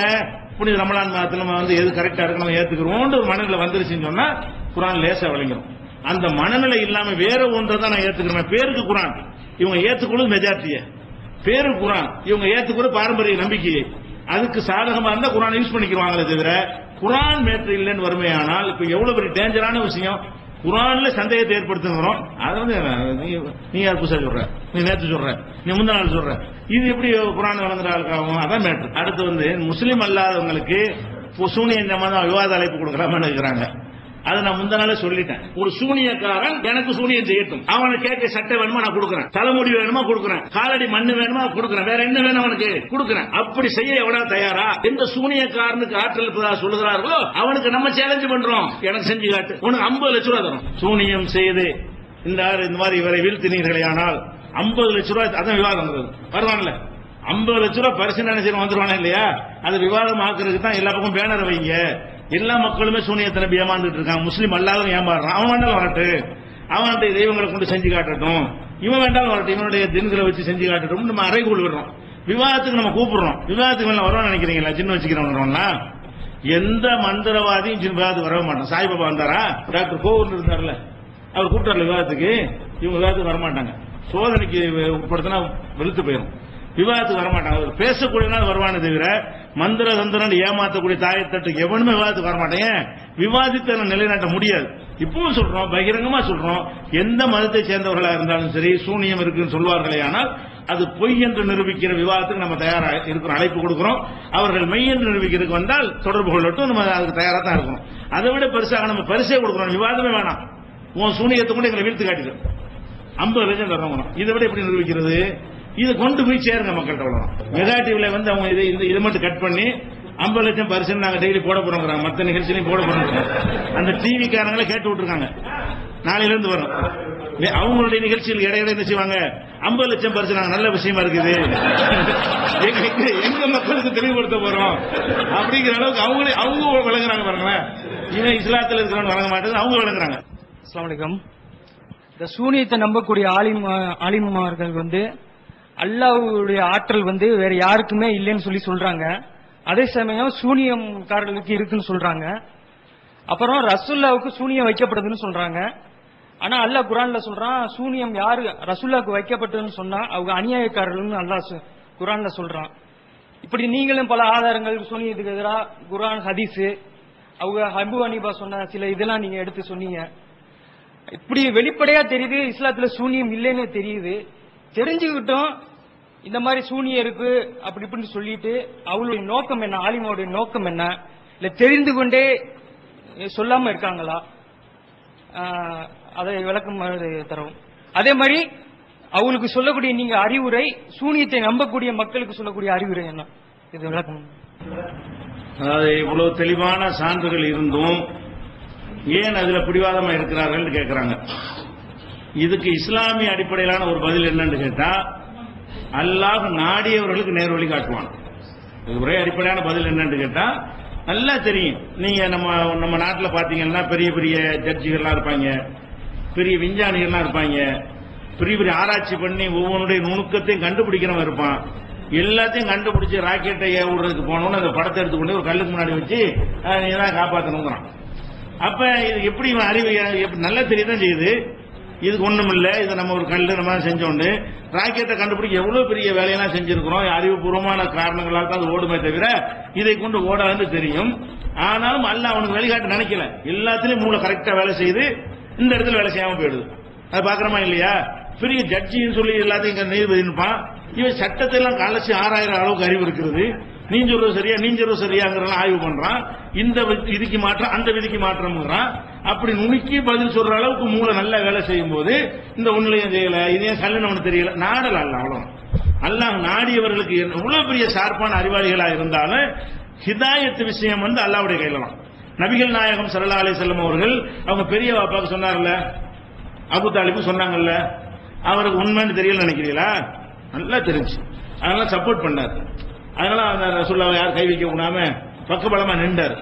புனித ரமலான் மாதத்துல எது கரெக்டா இருக்கு நம்ம ஏத்துக்கிறோம் ஒரு மனநிலை வந்துருச்சுன்னு சொன்னா குரான் லேசா விளங்கிடும். அந்த மனநிலை இல்லாம வேற ஒன்றை தான் நான் ஏத்துக்கிறேன். பேருக்கு குரான், இவங்க ஏத்துக்கொள்ளும் மெஜாரிட்டிய, பேரு குரான், இவங்க ஏத்துக்கிற பாரம்பரிய நம்பிக்கையை, அதுக்கு சாதகமா இருந்தா குரான் யூஸ் பண்ணிக்கிறாங்களே தவிர குரான் மேட்ரு இல்லைன்னு வறுமையானால் இப்ப எவ்வளவு பெரிய டேஞ்சரான விஷயம். குரான்ல சந்தேகத்தை ஏற்படுத்துகிறோம். அது நீ யார் புதுசா சொல்ற, நீ நேற்று சொல்ற, நீ முந்தின நாள் சொல்ற, இது எப்படி குரான் வழங்குற ஆளுக்காகும்? அதான் மேட்ரு. அடுத்து முஸ்லீம் அல்லாதவங்களுக்கு சூனிய விவாத அழைப்பு கொடுக்கலாமான்னு இருக்கிறாங்க. அதை நான் முந்த நாளே சொல்லிட்டேன். ஒரு சூனியக்காரன் எனக்கு சூனியம் செய்யட்டும், அவனுக்கு கேட்க சட்டை வேணுமா நான் கொடுக்குறேன், தலைமுடி வேணுமா கொடுக்குறேன், காலடி மண்ணு வேணுமா கொடுக்குறேன், வேற என்ன வேணும் அவனுக்கு கொடுக்குறேன். அப்படி செய்ய எவ்வளவு தயாரா? எந்த சூனியக்காரனுக்கு ஆற்றல் இருப்பதா சொல்லுகிறார்களோ அவனுக்கு நம்ம சேலஞ்ச் பண்றோம், எனக்கு செஞ்சு காட்டு, உனக்கு 50 லட்சம் ரூபாய் தரும். சூனியம் செய்து இந்த மாதிரி இவரை வீழ்த்தினீர்களே ஆனால் 50 லட்சம் ரூபாய், அதான் விவாதம் வருவான்ல, 50 லட்சம் ரூபாய் பரிசு நினைச்சு வந்துருவானே இல்லையா? அது விவாதம் ஆக்குறதுக்கு தான் எல்லா பக்கம் பேனர் வைங்க. எல்லா மக்களுமே சூனியத்தை நம்பி ஏமாந்துட்டு இருக்காங்க. முஸ்லீம் அல்லாதவன் ஏமாறுறான். அவன் வேண்டாலும் வரட்டு, அவனுடைய தெய்வங்களை கொண்டு செஞ்சு காட்டட்டும், இவன் வேண்டாலும் வரட்டும், இவனுடைய தின்களை வச்சு செஞ்சு காட்டட்டும். நம்ம அறைகூல் விடுறோம், விவாதத்துக்கு நம்ம கூப்பிடுறோம். விவாதத்துக்கு மேல வருவான்னு நினைக்கிறீங்களா? சின்ன வச்சுக்கிறவங்களா? எந்த மந்திரவாதியும் விவாதத்துக்கு வரவே மாட்டான். சாய்பாபா வந்தாரா? டாக்டர் கோவூர் இருந்தார்ல, அவர் கூப்பிட்டார்ல விவாதத்துக்கு, இவங்க விவாதத்துக்கு வரமாட்டாங்க. சோதனைக்கு உட்படுத்தினா வெளுத்து போயிடும். விவாதத்துக்கு வரமாட்டாங்க. பேசக்கூடியனால வருவானே தவிர மந்திர தந்திரன் ஏமாத்தக்கூடிய தாயத்தட்டுக்கு எவனுமே விவாதத்துக்கு வரமாட்டேங்க. விவாதித்த நிலைநாட்ட முடியாது. இப்பவும் சொல்றோம், பகிரங்கமா சொல்றோம், எந்த மதத்தை சேர்ந்தவர்களா இருந்தாலும் சரி சூனியம் இருக்குன்னு சொல்வார்களே ஆனால் அது பொய் என்று நிரூபிக்கிற விவாதத்துக்கு நம்ம தயாரா இருக்கிறோம், அழைப்பு கொடுக்கிறோம். அவர்கள் மெய் என்று நிரூபிக்கிறதுக்கு வந்தால் தொடர்பு கொள்ளட்டும், நம்ம அதுக்கு தயாரா தான் இருக்கணும். அதை விட பெருசாக நம்ம பரிசே கொடுக்கிறோம், விவாதமே வேணாம், உன் சூனியத்தை கூட எங்களை வீழ்த்து காட்டிடும், 50 லட்சம் தரணும். இதை விட எப்படி நிரூபிக்கிறது? இதை கொண்டு போய் சேருங்க மக்கள்கிட்ட. அவ்வளவுதான். மெகா டிவில அவங்க இதை மட்டும் கட் பண்ணி 50 லட்சம் பரிசு நாங்க டெய்லி போட போறோம், மற்ற நிகழ்ச்சியிலையும் போட போறோம். அந்த டிவி காரங்களை கேட்டு விட்டுருக்காங்க, நாளையில இருந்து வரும். அவங்களுடைய நிகழ்ச்சியில் இடையில என்ன செய்வாங்க? 50 லட்சம் பரிசு நாங்க நல்ல விஷயமா இருக்குது, எங்க மக்களுக்கு தெளிவுபடுத்த போறோம் அப்படிங்கிற அளவுக்கு அவங்க விளங்குறாங்க. பாருங்களேன், இவன் இஸ்லாத்தில் இருக்கிறவங்க வழங்க மாட்டேங்குது, அவங்க விளங்குறாங்க. அஸ்ஸலாமு அலைக்கும். இந்த சூனியத்தை நம்பக்கூடிய ஆலிமார்கள் அல்லாஹ்வுடைய ஆற்றல் வேற யாருக்குமே இல்லைன்னு சொல்றாங்க. அதே சமயம் சூனியம்காரர்களுக்கு இருக்குன்னு சொல்றாங்க. அப்புறம் ரசூலுல்லாவுக்கு சூனியம் வைக்கப்படுதுன்னு சொல்றாங்க. ஆனா அல்லாஹ் குர்ஆன்ல சொல்றான், சூனியம் யாரு ரசூலுல்லாவுக்கு வைக்கப்பட்டதுன்னு சொன்னா அவங்க அநியாயக்காரர்கள்னு அல்லாஹ் குர்ஆன்ல சொல்றான். இப்படி நீங்களும் பல ஆதாரங்கள் சூனியத்துக்கு எதிராக குர்ஆன் ஹதீஸ் அவங்க அபூ ஹனீஃபா சொன்ன சில இதெல்லாம் நீங்க எடுத்து சொன்னீங்க. இப்படி வெளிப்படையா தெரியுது இஸ்லாத்துல சூனியம் இல்லைன்னு தெரியுது. தெரிஞ்சுக்கிட்டோம் இந்த மாதிரி சூனியம் இருக்கு அப்படி இப்படின்னு சொல்லிட்டு அவளுடைய நோக்கம் என்ன, ஆலிமாவுடைய நோக்கம் என்ன, இல்ல தெரிந்து கொண்டே சொல்லாம இருக்காங்களா? அதை விளக்கம் தரும். அதே மாதிரி அவங்களுக்கு சொல்லக்கூடிய நீங்க அறிவுரை, சூனியத்தை நம்பக்கூடிய மக்களுக்கு சொல்லக்கூடிய அறிவுரை என்ன, இது விளக்கம். அதாவது இவ்வளவு தெளிவான சான்றுகள் இருந்தும் ஏன் அதுல பிடிவாதமா இருக்கிறார்கள் கேட்கிறாங்க. இதுக்கு இஸ்லாமிய அடிப்படையிலான ஒரு பதில் என்னன்னு கேட்டா, அல்லாஹ் நாடியவர்களுக்கு நேர் வழி காட்டுவான். ஒரே அடிப்படையான பதில் என்னன்னு கேட்டா, நல்லா தெரியும். நீங்க நம்ம நாட்டில் பாத்தீங்கன்னா பெரிய பெரிய ஜட்ஜிகள்லாம் இருப்பாங்க, பெரிய விஞ்ஞானிகள்லாம் இருப்பாங்க, பெரிய பெரிய ஆராய்ச்சி பண்ணி ஒவ்வொன்றுடைய நுணுக்கத்தையும் கண்டுபிடிக்கிறவன் இருப்பான். எல்லாத்தையும் கண்டுபிடிச்சு ராக்கெட்டை விடுறதுக்கு போனோம்னு அந்த படத்தை எடுத்துக்கொண்டு ஒரு கல்லுக்கு முன்னாடி வச்சு நீ தான் காப்பாற்றணுங்கிறான். அப்ப இது எப்படி அறிவு நல்லா தெரியதான் செய்யுது, இதுக்கு ஒண்ணும் இல்ல, இதை நம்ம ஒரு கல்லு நம்ம செஞ்சோண்டு ராக்கெட்டை கண்டுபிடிக்க எவ்வளவு பெரிய வேலையெல்லாம் செஞ்சிருக்கிறோம். அறிவுபூர்வமான காரணங்களால் தான் அது ஓடுமே தவிர இதை கொண்டு ஓடாதுன்னு தெரியும். ஆனாலும் அல்ல அவனுக்கு வழிகாட்ட நினைக்கல, எல்லாத்திலையும் மூளை கரெக்டா வேலை செய்து இந்த இடத்துல வேலை செய்யாம போயிடுது. அது பாக்குறமா இல்லையா? பெரிய ஜட்ஜின்னு சொல்லி எல்லாத்தையும் இங்க நீதிபதி இருப்பான். இவன் சட்டத்தை எல்லாம் கலைச்சு ஆராயிரம் அளவுக்கு அறிவு இருக்கிறது. நீ சொல்றது சரியா நீ சொல்றது சரியாங்கிறத ஆய்வு பண்றான். இந்த விதிக்கு மாற்றம் அந்த விதிக்கு மாற்றம்ங்கிறான். அப்படி நுணுக்கி பதில் சொல்ற அளவுக்கு மூளை நல்லா வேலை செய்யும் போது இந்த ஒன்னுலையும் செய்யல, இதே கல்லுன்னு அவனுக்கு தெரியல. நாடல் அல்ல, அவ்வளவு அல்லாஹ் நாடியவர்களுக்கு எவ்வளவு பெரிய ஷார்ப்பான அறிவாளிகளா இருந்தாலும் ஹிதாயத்து விஷயம் அல்லாஹ்வுடைய கையில தான். நபிகள் நாயகம் ஸல்லல்லாஹு அலைஹி வஸல்லம் அவர்கள் அவங்க பெரிய வாப்பாக்கு சொன்னார்ல, அபூ தாலிபு சொன்னாங்கல்ல, அவருக்கு உண்மைன்னு தெரியல நினைக்கிறீங்களா? நல்லா தெரிஞ்சு, அதனால சப்போர்ட் பண்ணார். அதனால அந்த ரசூலுல்லாஹ் யார் கை வைக்க கூடாம பக்கபலமா நின்றார்,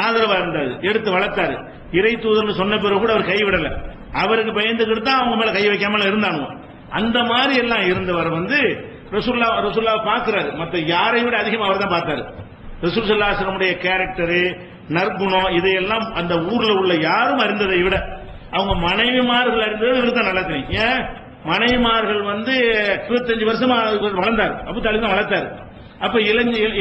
ஆதரவா இருந்தாரு, எடுத்து வளர்த்தாரு. இறை தூதர்னு சொன்ன பிறகு கூட அவர் கைவிடல. அவருக்கு தான் அவங்க மேல கை வைக்காமல இருந்தாங்க. அந்த மாதிரி எல்லாம் இருந்தவர் ரசூலுல்லாஹ் பாக்குறாரு. மற்ற யாரை விட அதிகமாக அவர் தான் பார்த்தாரு. ரசூல் ஸல்லல்லாஹு அலைஹி வஸல்லமுடைய கேரக்டரு, நற்குணம், இதையெல்லாம் அந்த ஊர்ல உள்ள யாரும் அறிந்ததை விட அவங்க மனைவிமார்கள் அறிந்தது இவருக்கு தான் நல்லா தெரியும். ஏன் மனைவிமார்கள் 25 வருஷமா வளர்ந்தார், அபூ தாலிப் தான் வளர்த்தாரு. அப்ப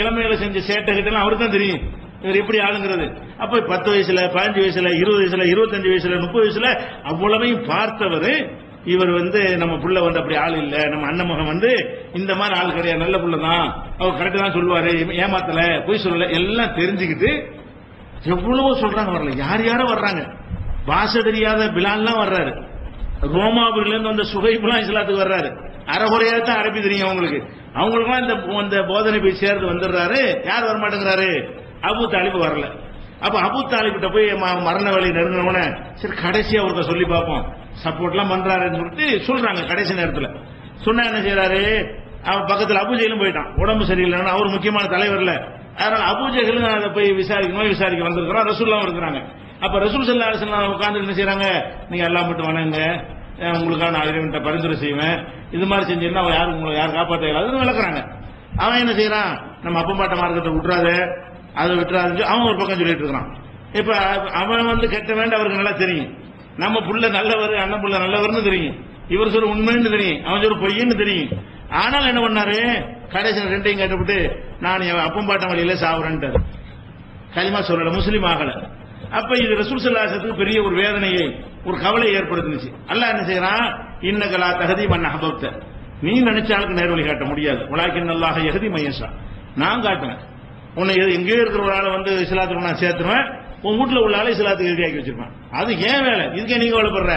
இளமையில செஞ்ச சேட்டைகிட்ட அவருக்கு தான் தெரியும் இவர் எப்படி ஆளுங்கிறது. அப்ப 10 வயசுல 15 வயசுல 20 வயசுல 25 வயசுல 30 வயசுல அவ்வளவையும் பார்த்தவர் இவர் நம்ம புள்ள அப்படி ஆள் இல்ல, நம்ம அண்ணன் மகன் இந்த மாதிரி ஆள் கிடையாது, நல்ல புள்ள தான், அவர் கரெக்டா தான் சொல்லுவாரு, ஏமாத்தல பொய் சொல்லல எல்லாம் தெரிஞ்சுக்கிட்டு எவ்வளவோ சொல்றாங்க. வரல யார் யாரோ வர்றாங்க, பாஷை தெரியாத பிலால்லாம் வர்றாரு, ரோமாபுரில இருந்து வந்த சுகைபுலாம் இஸ்லாத்துக்கு வர்றாரு, அரைகுறையா தான் அரபி தெரியும் அவங்களுக்கு. அவங்களுக்குலாம் இந்த போதனை போய் சேர்ந்து வந்துடுறாரு. யார் வரமாட்டேங்கிறாரு? அபூ தாலிப் வரல. அப்ப அபூ தாலிப் கிட்ட போய் மரண வழி நெருங்கினவன சரி கடைசியா ஒருக்க சொல்லி பார்ப்போம், சப்போர்ட் எல்லாம் பண்றாருன்னு சொல்லிட்டு சொல்றாங்க. கடைசி நேரத்துல சொன்னா என்ன செய்யறாரு, அவன் பக்கத்துல அபூஜையிலும் போயிட்டான், உடம்பு சரியில்லைன்னு அவர் முக்கியமான தலைவர்ல. அதனால அபூஜைகளும் அதை போய் விசாரிக்க வந்திருக்கிறோம். ரசூல்லாம் இருக்கிறாங்க. அப்ப ரசூல் ஸல்லல்லாஹு அலைஹி வஸல்லம் உட்கார்ந்து என்ன செய்யறாங்க, நீங்க எல்லாம் மட்டும் வணங்க, உங்களுக்காக நான் இறைவன்கிட்ட பரிந்துரை செய்வேன், இது மாதிரி செஞ்சீங்கன்னா உங்களை யாரும் காப்பாற்ற இயலாதுன்னு விளக்குறாங்க. அவன் என்ன செய்யறான், நம்ம அப்பம்பாட்ட மார்க்கத்தை விட்டுறாத, அதை விட்டுறாது அவன் ஒரு பக்கம் சொல்லிட்டு இருக்கிறான். இப்ப அவன் கெட்ட வேண்ட அவருக்கு நல்லா தெரியும், நம்ம புள்ள நல்லவர் அண்ணன் புள்ள நல்லவர்னு தெரியும், இவர் சொல்ற உண்மைன்னு தெரியும், அவன் சொல்ற பொய்ன்னு தெரியும். ஆனால் என்ன பண்ணாரு, கடைசியில் ரெண்டையும் கேட்டுவிட்டு நான் அப்பம்பாட்ட வழியில சாவுறேன்ட்டாரு. கலிமா சொல்லல, முஸ்லீம் ஆகல. அப்ப இது ரசூல் ஸல்லல்லாஹு அலைஹி வஸல்லம் பெரிய ஒரு வேதனையை ஒரு கவலையை ஏற்படுத்துச்சு. அல்லாஹ் என்ன செய்யறான், இன்னக லா தஹதி மன் அஹ்பப்த, நீ நினைச்சாலுக்கு நேர்வழி காட்ட முடியாது, வலாக்கின் அல்லாஹ் யஹ்தி மன் யஷா, நான் காட்டுவேன். உன்னை எங்கேயோ இருக்கிற ஒரு ஆளை இஸ்லாத்துக்கு நான் சேர்த்துருவேன், உன் வீட்டுல உள்ள ஆளை இஸ்லாத்துக்கு எதிராக்கி வச்சிருப்பேன். அது ஏன் வேலை, இதுக்கே நீங்க கவலைப்படுற.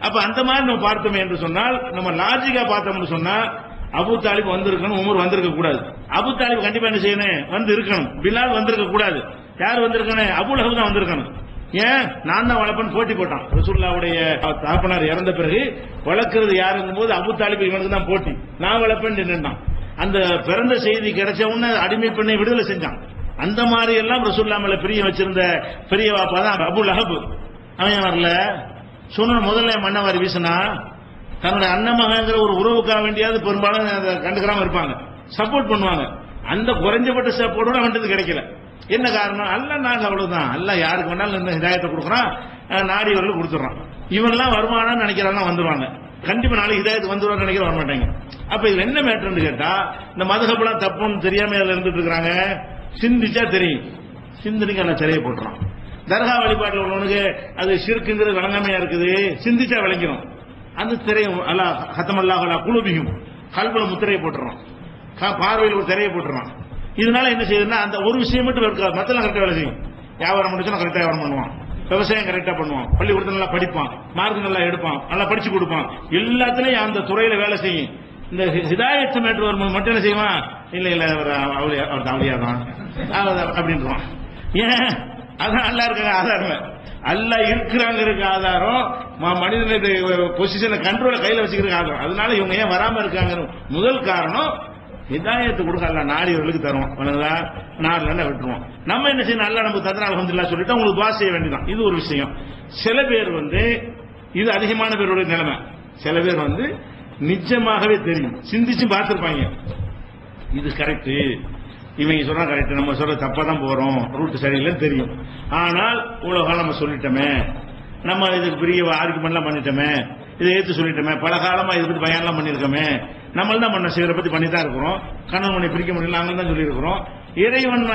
அப்ப அந்த மாதிரி நம்ம பார்த்தோமே என்று சொன்னால், நம்ம லாஜிக்கா பார்த்தோம்னு சொன்னா அபூ தாலிப் வந்திருக்கணும், உமர் வந்திருக்க கூடாது. அபூ தாலிப் கண்டிப்பா என்ன செய்யணும், இருக்கணும். பிலால் வந்திருக்க கூடாது. யார் வந்திருக்கணும், அபூ லஹப் தான் வந்திருக்கணும். ஏன், நான் தான் வளர்ப்பேன்னு போட்டி போட்டான். ரசூலுல்லாஹ்வுடைய தகப்பனார் இறந்த பிறகு வளர்க்கிறது யாருங்கும் போது அபூ தாலிப் இவனுக்கு தான் போட்டி, நான் வளர்ப்பேன் நின்றான். அந்த பிறந்த செய்தி கிடைச்ச உடனே அடிமை பெண்ணை விடுதலை செஞ்சான். அந்த மாதிரி எல்லாம் ரசூலுல்லாஹ் மேல பிரிய வச்சிருந்த பெரிய வாப்பா தான் அபூ லஹப். அவன் வரல, சொன்ன முதல்ல மண்ணவாரி வீசினா தன்னுடைய அண்ணமகங்கிற ஒரு உறவுக்காக வேண்டியாவது பெரும்பாலும் அதை கண்டுக்கிறாம இருப்பாங்க, சப்போர்ட் பண்ணுவாங்க. அந்த குறைஞ்சப்பட்ட சப்போர்ட்டோட அவன்றது கிடைக்கல. என்ன காரணம், அல்ல நாங்க அவ்வளவுதான், அல்ல யாருக்கு வேணாலும் இந்த ஹிதாயத்தை கொடுக்குறான், நாடியவர்களுக்கு கொடுத்துறான். இவன்லாம் வருமானு நினைக்கிறாங்க வந்துருவாங்க, கண்டிப்பா நாளைக்கு ஹிதாயத்துக்கு வந்துருவாங்க நினைக்கிற வரமாட்டாங்க. அப்ப இதுல என்ன மேட்டர்னு கேட்டா, இந்த மதுஹப்லாம் தப்புன்னு தெரியாம அதுல இருந்துட்டு இருக்காங்க. சிந்திச்சா தெரியும், சிந்தனைக்கு எல்லாம் சிறையை போட்டுறான். தர்கா வழிபாட்டில் உள்ளவனுக்கு அது ஷிர்க்குங்கிறது வழங்காமையா இருக்குது, சிந்திச்சா விளங்கிடும். அந்த திரையும் அல்லாஹ் ஹத்தமல்லாஹு அலா குலூபிஹிம், கல்புல முத்திரையை போட்டுறான், பார்வையில் ஒரு திரையை போட்டுறான். இதனால என்ன செய்யுதுன்னா, அந்த ஒரு விஷயம் மட்டும் இருக்காது, மத்தெல்லாம் கரெக்டா வேலை செய்யும். வியாபாரம் முடிச்சா கரெக்டா வியாபாரம் பண்ணுவான், விவசாயம் கரெக்டா பண்ணுவான், பள்ளிக்கூடத்தில் நல்லா படிப்பான், மார்க் நல்லா எடுப்பான், நல்லா படிச்சு கொடுப்பான், எல்லாத்துலயும் அந்த துறையில வேலை செய்யும். இந்த ஹிதாயத்து மேட்டர் வரும்போது மட்டும் என்ன செய்வான், இல்ல இல்ல அவர் அவளியாதான் அப்படின்றான். ஏன், அதான் அல்லா இருக்காங்க ஆதாரம், அல்லா இருக்கிறாங்க ஆதாரம், மனிதனுடைய பொசிஷனை கண்ட்ரோல கையில வச்சுக்கிறதுக்கு ஆதாரம். அதனால இவங்க ஏன் வராம இருக்காங்க, முதல் காரணம் ஹிதாயத்து கொடுக்க அல்ல நாடியவர்களுக்கு தருவோம், நாடுல விட்டுருவோம். நம்ம என்ன செய்யணும், அல்லா நமக்கு தந்தா அல்ஹம்துலில்லாஹ் சொல்லிட்டு உங்களுக்கு துஆ செய்ய வேண்டியதான். இது ஒரு விஷயம். சில பேர் இது அதிகமான பேருடைய நிலைமை, சில பேர் வந்து நிஜமாகவே தெரியும், சிந்திச்சு பார்த்திருப்பாங்க, இது கரெக்ட், இவங்க சொல்றா கரெக்ட், நம்ம சொல்ற தப்பா தான் போறோம், ரூட் சரியில்லைன்னு தெரியும். ஆனால் இவ்வளவு காலம் நம்ம சொல்லிட்டோமே, நம்ம இதுக்கு பெரிய ஆர்குமெண்ட்லாம் பண்ணிட்டோமே, இதை ஏற்று சொல்லிட்டோமே, பல காலமா இதை பத்தி பயன்லாம் பண்ணிருக்கோமே, நம்மள தான் பண்ண செய்யற பத்தி பண்ணி தான் இருக்கிறோம், கண்ணன் மணி பிரிக்க முடியல நாங்கள் தான் சொல்லியிருக்கிறோம். இறைவன்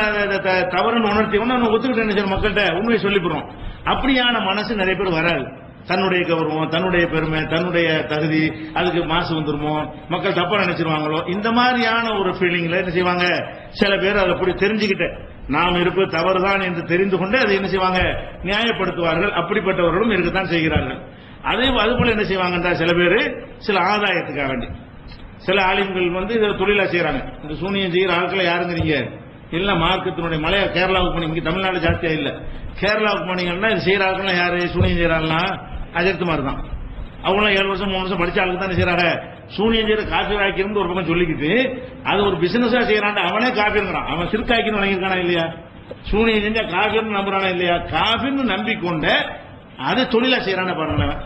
தவறுன்னு உணர்த்தி ஒன்னு ஒத்துக்கிட்டு என்ன செய்யற மக்கள்கிட்ட உண்மையை சொல்லிவிடுறோம். அப்படியான மனசு நிறைய பேர் வராது. தன்னுடைய கௌரவம், தன்னுடைய பெருமை, தன்னுடைய தகுதி, அதுக்கு மாசு வந்துருமோ, மக்கள் தப்பா நினைச்சிருவாங்களோ, இந்த மாதிரியான ஒரு ஃபீலிங்ல என்ன செய்வாங்க சில பேர் அதை அப்படி தெரிஞ்சுக்கிட்டு நாம் இருப்பது தவறுதான் என்று தெரிந்து கொண்டு அதை என்ன செய்வாங்க நியாயப்படுத்துவார்கள். அப்படிப்பட்டவர்களும் இருக்கத்தான் செய்கிறார்கள். அதுபோல என்ன செய்வாங்கன்றா சில பேர் சில ஆதாயத்துக்காக வேண்டி சில ஆலிம்கள் வந்து இதை தொழிலா செய்யறாங்க. இந்த சூனியம் செய்யற ஆட்களை யாருங்கிறீங்க? இல்ல மார்க்கத்தினுடைய மலையா கேரளாவுக்கு போனீங்க, இங்க தமிழ்நாடு ஜாஸ்தியா இல்ல, கேரளாவுக்கு போனீங்கன்னா இது செய்யற ஆட்கள் யாரு? சூனியம் செய்யறாங்கன்னா அஜர்த்து மாதிரி தான். அவங்களாம் 7 வருஷம் 3 வருஷம் படிச்ச ஆளுக்கு தான் செய்யறாங்க. சூனியம் செய்யற காஃபி ஆக்கிருந்து ஒரு பக்கம் சொல்லிக்கிட்டு அது ஒரு பிசினஸா செய்யறான், அவனே காஃபிங்கிறான். அவன் சிறுக்காய்க்குன்னு வழங்கியிருக்கானா இல்லையா? சூனியம் செஞ்சா காஃபின்னு நம்புறானா இல்லையா? காஃபின்னு நம்பிக்கொண்ட அதை தொழிலா செய்யறான பாருங்களேன்.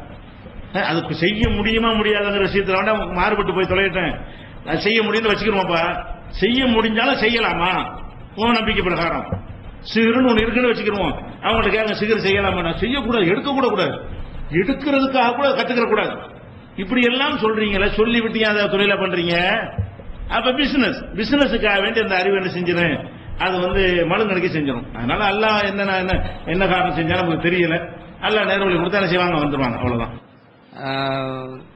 அதுக்கு செய்ய முடியுமா முடியாதுங்கிற விஷயத்துல வேண்டாம் மாறுபட்டு போய் தொலைட்டேன். அது செய்ய முடியும்னு வச்சுக்கிறோம்ப்பா, செய்ய முடிஞ்சாலும் செய்யலாமா உன் நம்பிக்கை பிரகாரம்? சிகருன்னு ஒண்ணு இருக்குன்னு வச்சுக்கிறோம், அவங்கள்ட்ட கேட்க சிகர் செய்யலாமா? செய்யக்கூடாது, எடுக்க கூட கூடாது, எடுக்கிறதுக்காக கூட கத்துக்கிற கூடாது. இப்படி எல்லாம் சொல்றீங்களே, சொல்லி விட்டு அதை தொழிலா பண்றீங்க. அப்ப பிசினஸுக்காக வேண்டி அந்த அறிவு என்ன செஞ்சிடும், அது வந்து மழுங்கடிக்க செஞ்சிடும். அதனால அல்லாஹ் என்ன காரணம் செஞ்சாலும் நமக்கு தெரியல. அல்லாஹ் நேர்வழி கொடுத்தா என்ன செய்வாங்க, வந்துருவாங்க, அவ்வளவுதான்.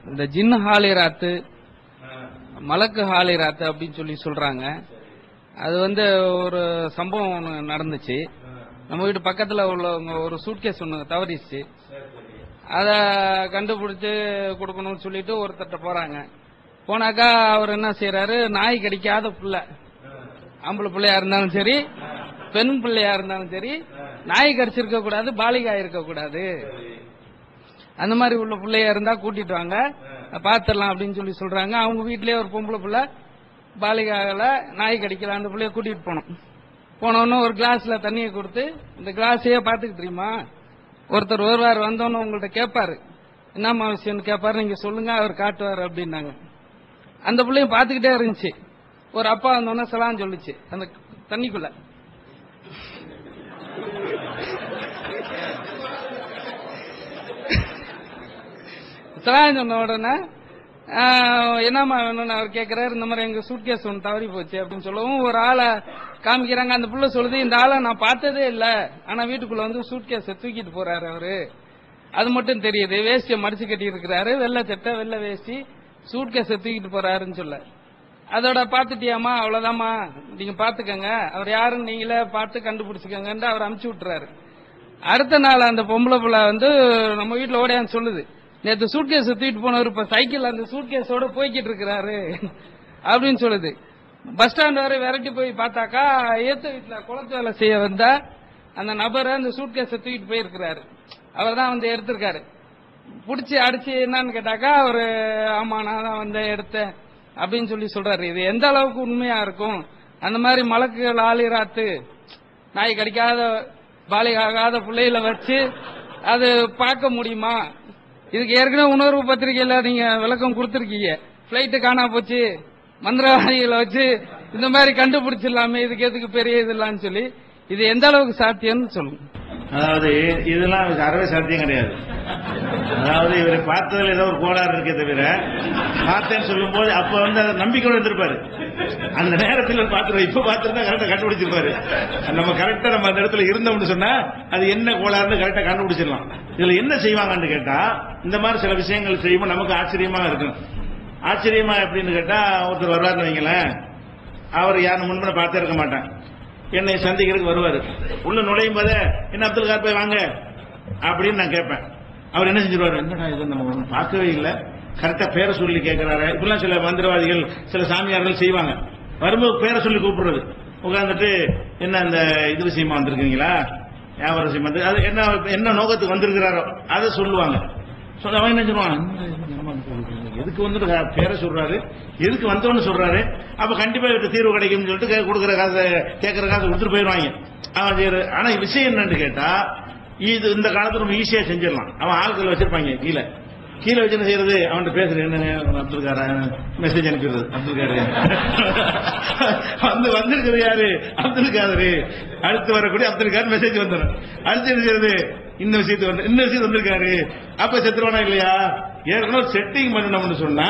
இந்த ஜின் ஹாலிராத்து, மலக்கு ஹாலிராத்து அப்படின்னு சொல்லி சொல்றாங்க. அது வந்து ஒரு சம்பவம் ஒன்று நடந்துச்சு. நம்ம வீட்டு பக்கத்துல உள்ளவங்க ஒரு சூட்கேஸ் ஒன்று தவறிச்சு, அதை கண்டுபிடிச்சு கொடுக்கணும்னு சொல்லிட்டு ஒருத்தட்ட போறாங்க. போனாக்கா அவர் என்ன செய்யறாரு, நாய் கடிக்காத பிள்ளை, ஆம்பளை பிள்ளையா இருந்தாலும் சரி பெண் பிள்ளையா இருந்தாலும் சரி, நாய் கடிச்சிருக்க கூடாது, பாலிகா இருக்க கூடாது, அந்த மாதிரி உள்ள பிள்ளையா இருந்தா கூட்டிட்டு வாங்க பாத்துடலாம் அப்படின்னு சொல்லி சொல்றாங்க. அவங்க வீட்லயே ஒரு பொம்பளை பிள்ளை பாலிகால நாய் கடிக்கல, அந்த பிள்ளைய கூட்டிட்டு போனோம். போனோன்னு ஒரு கிளாஸ்ல தண்ணியை கொடுத்து இந்த கிளாஸையே பாத்துக்கிட்டு தெரியுமா, ஒருத்தர் வருவார், வந்தோன்னு உங்கள்ட்ட கேட்பாரு, என்னம்மா விஷயம்னு கேட்பாரு, நீங்க சொல்லுங்க அவர் காட்டுவாரு அப்படின்னாங்க. அந்த பிள்ளையும் பாத்துக்கிட்டே இருந்துச்சு. ஒரு அப்பா வந்தோன்னா சலாம் சொல்லுச்சு அந்த தண்ணிக்குள்ள. சலாம் சொன்ன உடனே என்னம்மா வேணும்னு அவர் கேட்கிறாரு. இந்த மாதிரி எங்க சூட்கேஸ் ஒன்று தவறி போச்சு அப்படின்னு சொல்லவும் ஒரு ஆளை காமிக்கிறாங்க. அந்த புள்ள சொல்லுது, இந்த ஆளை நான் பார்த்ததே இல்லை, ஆனா வீட்டுக்குள்ள வந்து சூட்கேஸை தூக்கிட்டு போறாரு அவரு, அது மட்டும் தெரியுது, வேஷ்டியை மடிச்சு கட்டி இருக்கிறாரு, வெள்ளை சட்டை வெள்ளை வேஷ்டி, சூட்கேஸை தூக்கிட்டு போறாருன்னு சொல்ல. அதோட பாத்துட்டியாமா, அவ்வளவுதாம்மா, நீங்க பாத்துக்கங்க, அவர் யாருன்னு நீங்களே பார்த்து கண்டுபிடிச்சுக்கங்கன்னு அவர் அமுச்சு விட்டுறாரு. அடுத்த நாள் அந்த பொம்பளை புள்ள வந்து நம்ம வீட்டுல ஓடையான்னு சொல்லுது, நேற்று சூட்கேஸ் தூக்கிட்டு போனவர் இப்ப சைக்கிள் அந்த சூட்கேஸோட போய்கிட்டு இருக்கிறாரு அப்படின்னு சொல்லுது. பஸ் ஸ்டாண்ட் வரை விரட்டி போய் பார்த்தாக்கா ஏத்த வீட்டுல குளத்து வேலை செய்ய வந்தா அந்த நபரை அந்த சூட்கேஸை தூக்கிட்டு போயிருக்கிறாரு. அவர் தான் வந்து எடுத்திருக்காரு. பிடிச்சி அடிச்சு என்னன்னு கேட்டாக்கா அவரு, ஆமா நான் தான் வந்து எடுத்தேன் அப்படின்னு சொல்லி சொல்றாரு. இது எந்த அளவுக்கு உண்மையா இருக்கும்? அந்த மாதிரி மலக்குகள் ஆலிராத்து, நாய் கடிக்காத பாலிகாகாத பிள்ளைகளை வச்சு அது பார்க்க முடியுமா? இதுக்கு ஏற்கனவே உணர்வு பத்திரிகையில நீங்க விளக்கம் கொடுத்திருக்கீங்க. பிளைட்டு காணா போச்சு, மந்திரவாதிகளை வச்சு இந்த மாதிரி கண்டுபிடிச்சிடலாமே, இதுக்கு எதுக்கு பெரிய இதெல்லாம் சொல்லி, இது எந்த அளவுக்கு சாத்தியம்னு சொல்லுங்க. அதாவது இதெல்லாம் அறவே சாத்தியம் கிடையாது. அதாவது இவரை பார்த்ததுல ஏதோ ஒரு கோளாறு இருக்கே தவிர, பார்த்தேன்னு சொல்லும் போது அப்ப வந்து அதை நம்பிக்கையோடு இருந்திருப்பாரு. அந்த நேரத்தில் பார்த்துருவோம், இப்ப பார்த்துருந்தா கரெக்டா கண்டுபிடிச்சிருப்பாரு. நம்ம கரெக்டா நம்ம அந்த இடத்துல இருந்தோம்னு சொன்னா அது என்ன கோளாறுன்னு கரெக்டா கண்டுபிடிச்சிடலாம். இதுல என்ன செய்வாங்கன்னு கேட்டா, இந்த மாதிரி சில விஷயங்கள் செய்யும்போது நமக்கு ஆச்சரியமா இருக்கும். ஆச்சரியமா எப்படின்னு கேட்டா, ஒருத்தர் வருவாருன்னு வைங்களேன், அவர் யாரும் முன்பு பார்த்தே இருக்க மாட்டேன், என்னை சந்திக்கிறதுக்கு வருவாரு. உள்ள நுழையும் போதே என்ன அப்துல் கார் போய் வாங்க அப்படின்னு நான் கேட்பேன். அவர் என்ன செஞ்சிருவாரு, என்னடா இது நம்ம பார்க்கவே இல்லை, கரெக்டா பேரை சொல்லி கேட்கிறாரு. இப்பெல்லாம் சில மந்திரவாதிகள் சில சாமியார்கள் செய்வாங்க. வரும்போது பேரை சொல்லி கூப்பிடுறது, உட்கார்ந்துட்டு என்ன அந்த இது விஷயமா வந்திருக்கீங்களா, வியாபார விஷயமா, அது என்ன நோக்கத்துக்கு வந்திருக்கிறாரோ அதை சொல்லுவாங்க. அவன் என்ன சொல்லுவான், எதுக்கு வந்துட்டு பேரை சொல்றாரு, எதுக்கு வந்தோன்னு சொல்றாரு, அப்ப கண்டிப்பா இதுக்கு தீர்வு கிடைக்கும்னு சொல்லிட்டு கொடுக்குற காசை கேட்கற காசை கொடுத்துட்டு போயிடுவாங்க. ஆனா விஷயம் என்னன்னு கேட்டா, இது இந்த காலத்துல நம்ம ஈஸியா செஞ்சிடலாம். அவன் ஆட்கள் வச்சிருப்பாங்க கீழே, கீழே வச்சு என்ன செய்யறது, அவன்கிட்ட பேசுறது, என்ன அப்துல் கார மெசேஜ் அனுப்பிடுறது, அப்துல் காரு வந்திருக்கிறது யாரு, அப்துல் காதரு, அடுத்து வரக்கூடிய அப்துல் கார் மெசேஜ் வந்துடும். அடுத்து என்ன செய்யறது, இன்னும் விஷயத்து வந்திருக்காரு, அப்ப செத்துருவானா இல்லையா? ஏற்கனவே செட்டிங் பண்ணணும்னு சொன்னா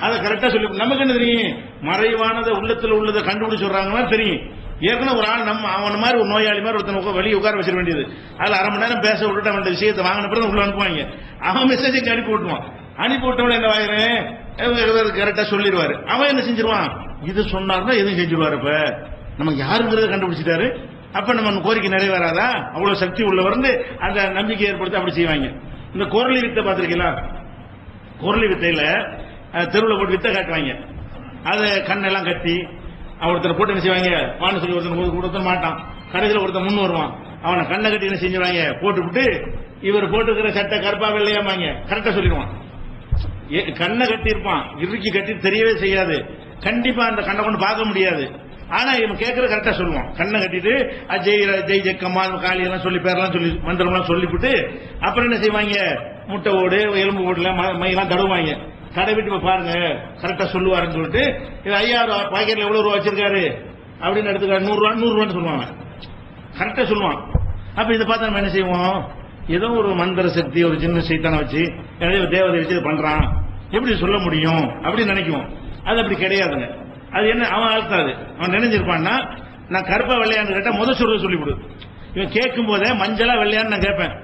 அதை கரெக்டா சொல்லி, நமக்கு என்ன தெரியும், மறைவானதை உள்ளத்துல உள்ளதை கண்டுபிடிச்சு சொல்றாங்கன்னா தெரியும். ஏற்கனவே ஒரு ஆள் நம்ம அவன மாதிரி ஒரு நோயாளி மாதிரி ஒருத்தன் வெளியே உட்கார வச்சிட வேண்டியது, அதுல அரை மணி நேரம் பேச விட்டுட்டு அவன் விஷயத்தை வாங்கின பிறகு உள்ள அனுப்புவாங்க. அவன் மெசேஜ் அனுப்பி விட்டுவான். அனுப்பி விட்டவன என்ன ஆயிரம் கரெக்டா சொல்லிடுவாரு. அவன் என்ன செஞ்சிருவான், இது சொன்னார்னா எதுவும் செஞ்சிருவாரு. இப்ப நம்ம யாருங்கிறத கண்டுபிடிச்சிட்டாரு, அப்ப நம்ம கோரிக்கை நிறைவேறாதா? அவ்வளவு சக்தி உள்ளவர் அந்த நம்பிக்கை ஏற்படுத்தி அப்படி செய்வாங்க. இந்த குரலி வித்தை பார்த்திருக்கீங்களா? குரலி வித்தையில தெருவில் போட்டு வித்தை காட்டுவாங்க. அதை கண்ணெல்லாம் கட்டி ஒருத்தர் போட்டு என்ன செய்வாங்க, வான்னு சொல்லி ஒருத்தர் மாட்டான், கடைசியில் ஒருத்தர் முன் வருவான், அவனை கண்ணை கட்டி என்ன செஞ்சுவாங்க, போட்டுவிட்டு இவர் போட்டுக்கிற சட்டை கருப்பா வெள்ளையாமாங்க கரெக்டா சொல்லிடுவான். கண்ணை கட்டி இருப்பான், இறுக்கி கட்டி தெரியவே செய்யாது, கண்டிப்பா அந்த கண்ணை கொண்டு பார்க்க முடியாது. ஆனா இவன் கேட்கற கரெக்டா சொல்லுவான். கண்ணை கட்டிட்டு ஜெய் ஜெய் ஜெக்கம்மா காளி எல்லாம் சொல்லி பேரெல்லாம் சொல்லி மந்திரம்லாம் சொல்லிவிட்டு அப்புறம் என்ன செய்வாங்க, முட்டை ஓடு எலும்பு ஓடுல மையெல்லாம் தடுவாங்க. கடை விட்டு பாருங்க கரெக்டா சொல்லுவாருன்னு சொல்லிட்டு, இது 5000 பாக்கெட்ல எவ்வளவு ரூபா வச்சிருக்காரு அப்படின்னு எடுத்துக்காரு, 100 ரூபான்னு சொல்லுவாங்க, கரெக்டா சொல்லுவான். அப்ப இதை பார்த்து நம்ம என்ன செய்வோம், ஏதோ ஒரு மந்திர சக்தி ஒரு சின்ன சைத்தான வச்சு தேவதை வச்சு இது பண்றான் எப்படி சொல்ல முடியும் அப்படின்னு நினைக்குவோம். அது அப்படி கிடையாதுங்க. அது என்ன, அவன் ஆழ்த்தாது. அவன் நினைஞ்சிருப்பான்னா, நான் கருப்பா வெள்ளையான்னு கேட்டா முதல் சொல்றது சொல்லிவிடு. இவன் கேட்கும் போதே மஞ்சளா வெள்ளையான்னு நான் கேட்பேன்,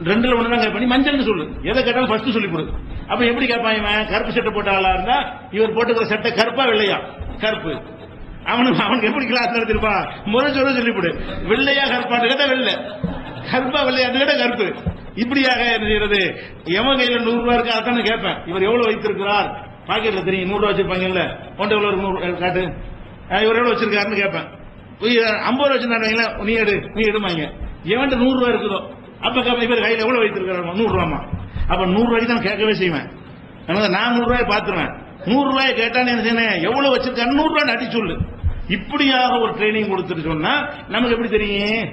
ரெண்டுல ஒண்ணு தான் கேட்பேன், நீ மஞ்சள்னு சொல்லு, எதை கேட்டாலும் ஃபர்ஸ்ட் சொல்லிவிடு. அப்ப எப்படி கேட்பான் இவன், கருப்பு சட்டை போட்ட ஆளா இருந்தா இவர் போட்டுக்கிற சட்டை கருப்பா வெள்ளையா, கருப்பு. அவனுக்கு எப்படி கிளாஸ் நடத்திருப்பான், முதல் சொல்ல சொல்லிவிடு. வெள்ளையா கருப்பான்னு கேட்டா வெள்ளை, கருப்பா வெள்ளையான்னு கேட்டா கருப்பு. இப்படியாக என்ன செய்யறது, எவன் கையில 100 ரூபாய் இருக்கு அதான் கேட்பேன், இவர் எவ்வளவு வைத்திருக்கிறார், பாக்கெட்ல தெரியும் 100 ரூபாய் வச்சிருப்பாங்கல்ல, ஒன்றை எவ்வளவு 100 காட்டு, இவர் எவ்வளவு வச்சிருக்காருன்னு கேட்பேன். 50 ரூபாய் வச்சிருந்தாங்க, நீ எடுமாங்க, எவன்ட்டு 100 ரூபாய் இருக்குதோ அப்ப கேட்பேன், இவர் கையில எவ்வளவு வைத்திருக்காரு, 100 ரூபாமா. அப்ப 100 ரூபாய்க்கு தான் கேட்கவே செய்வேன். நான் 100 ரூபாய் பாத்துருவேன். 100 ரூபாய் கேட்டான்னு என்ன செய்யணும், எவ்வளவு வச்சிருக்காரு 100 ரூபாய் அடி சொல்லு. இப்படியாக ஒரு ட்ரைனிங் கொடுத்துட்டு சொன்னா நமக்கு எப்படி தெரியும்,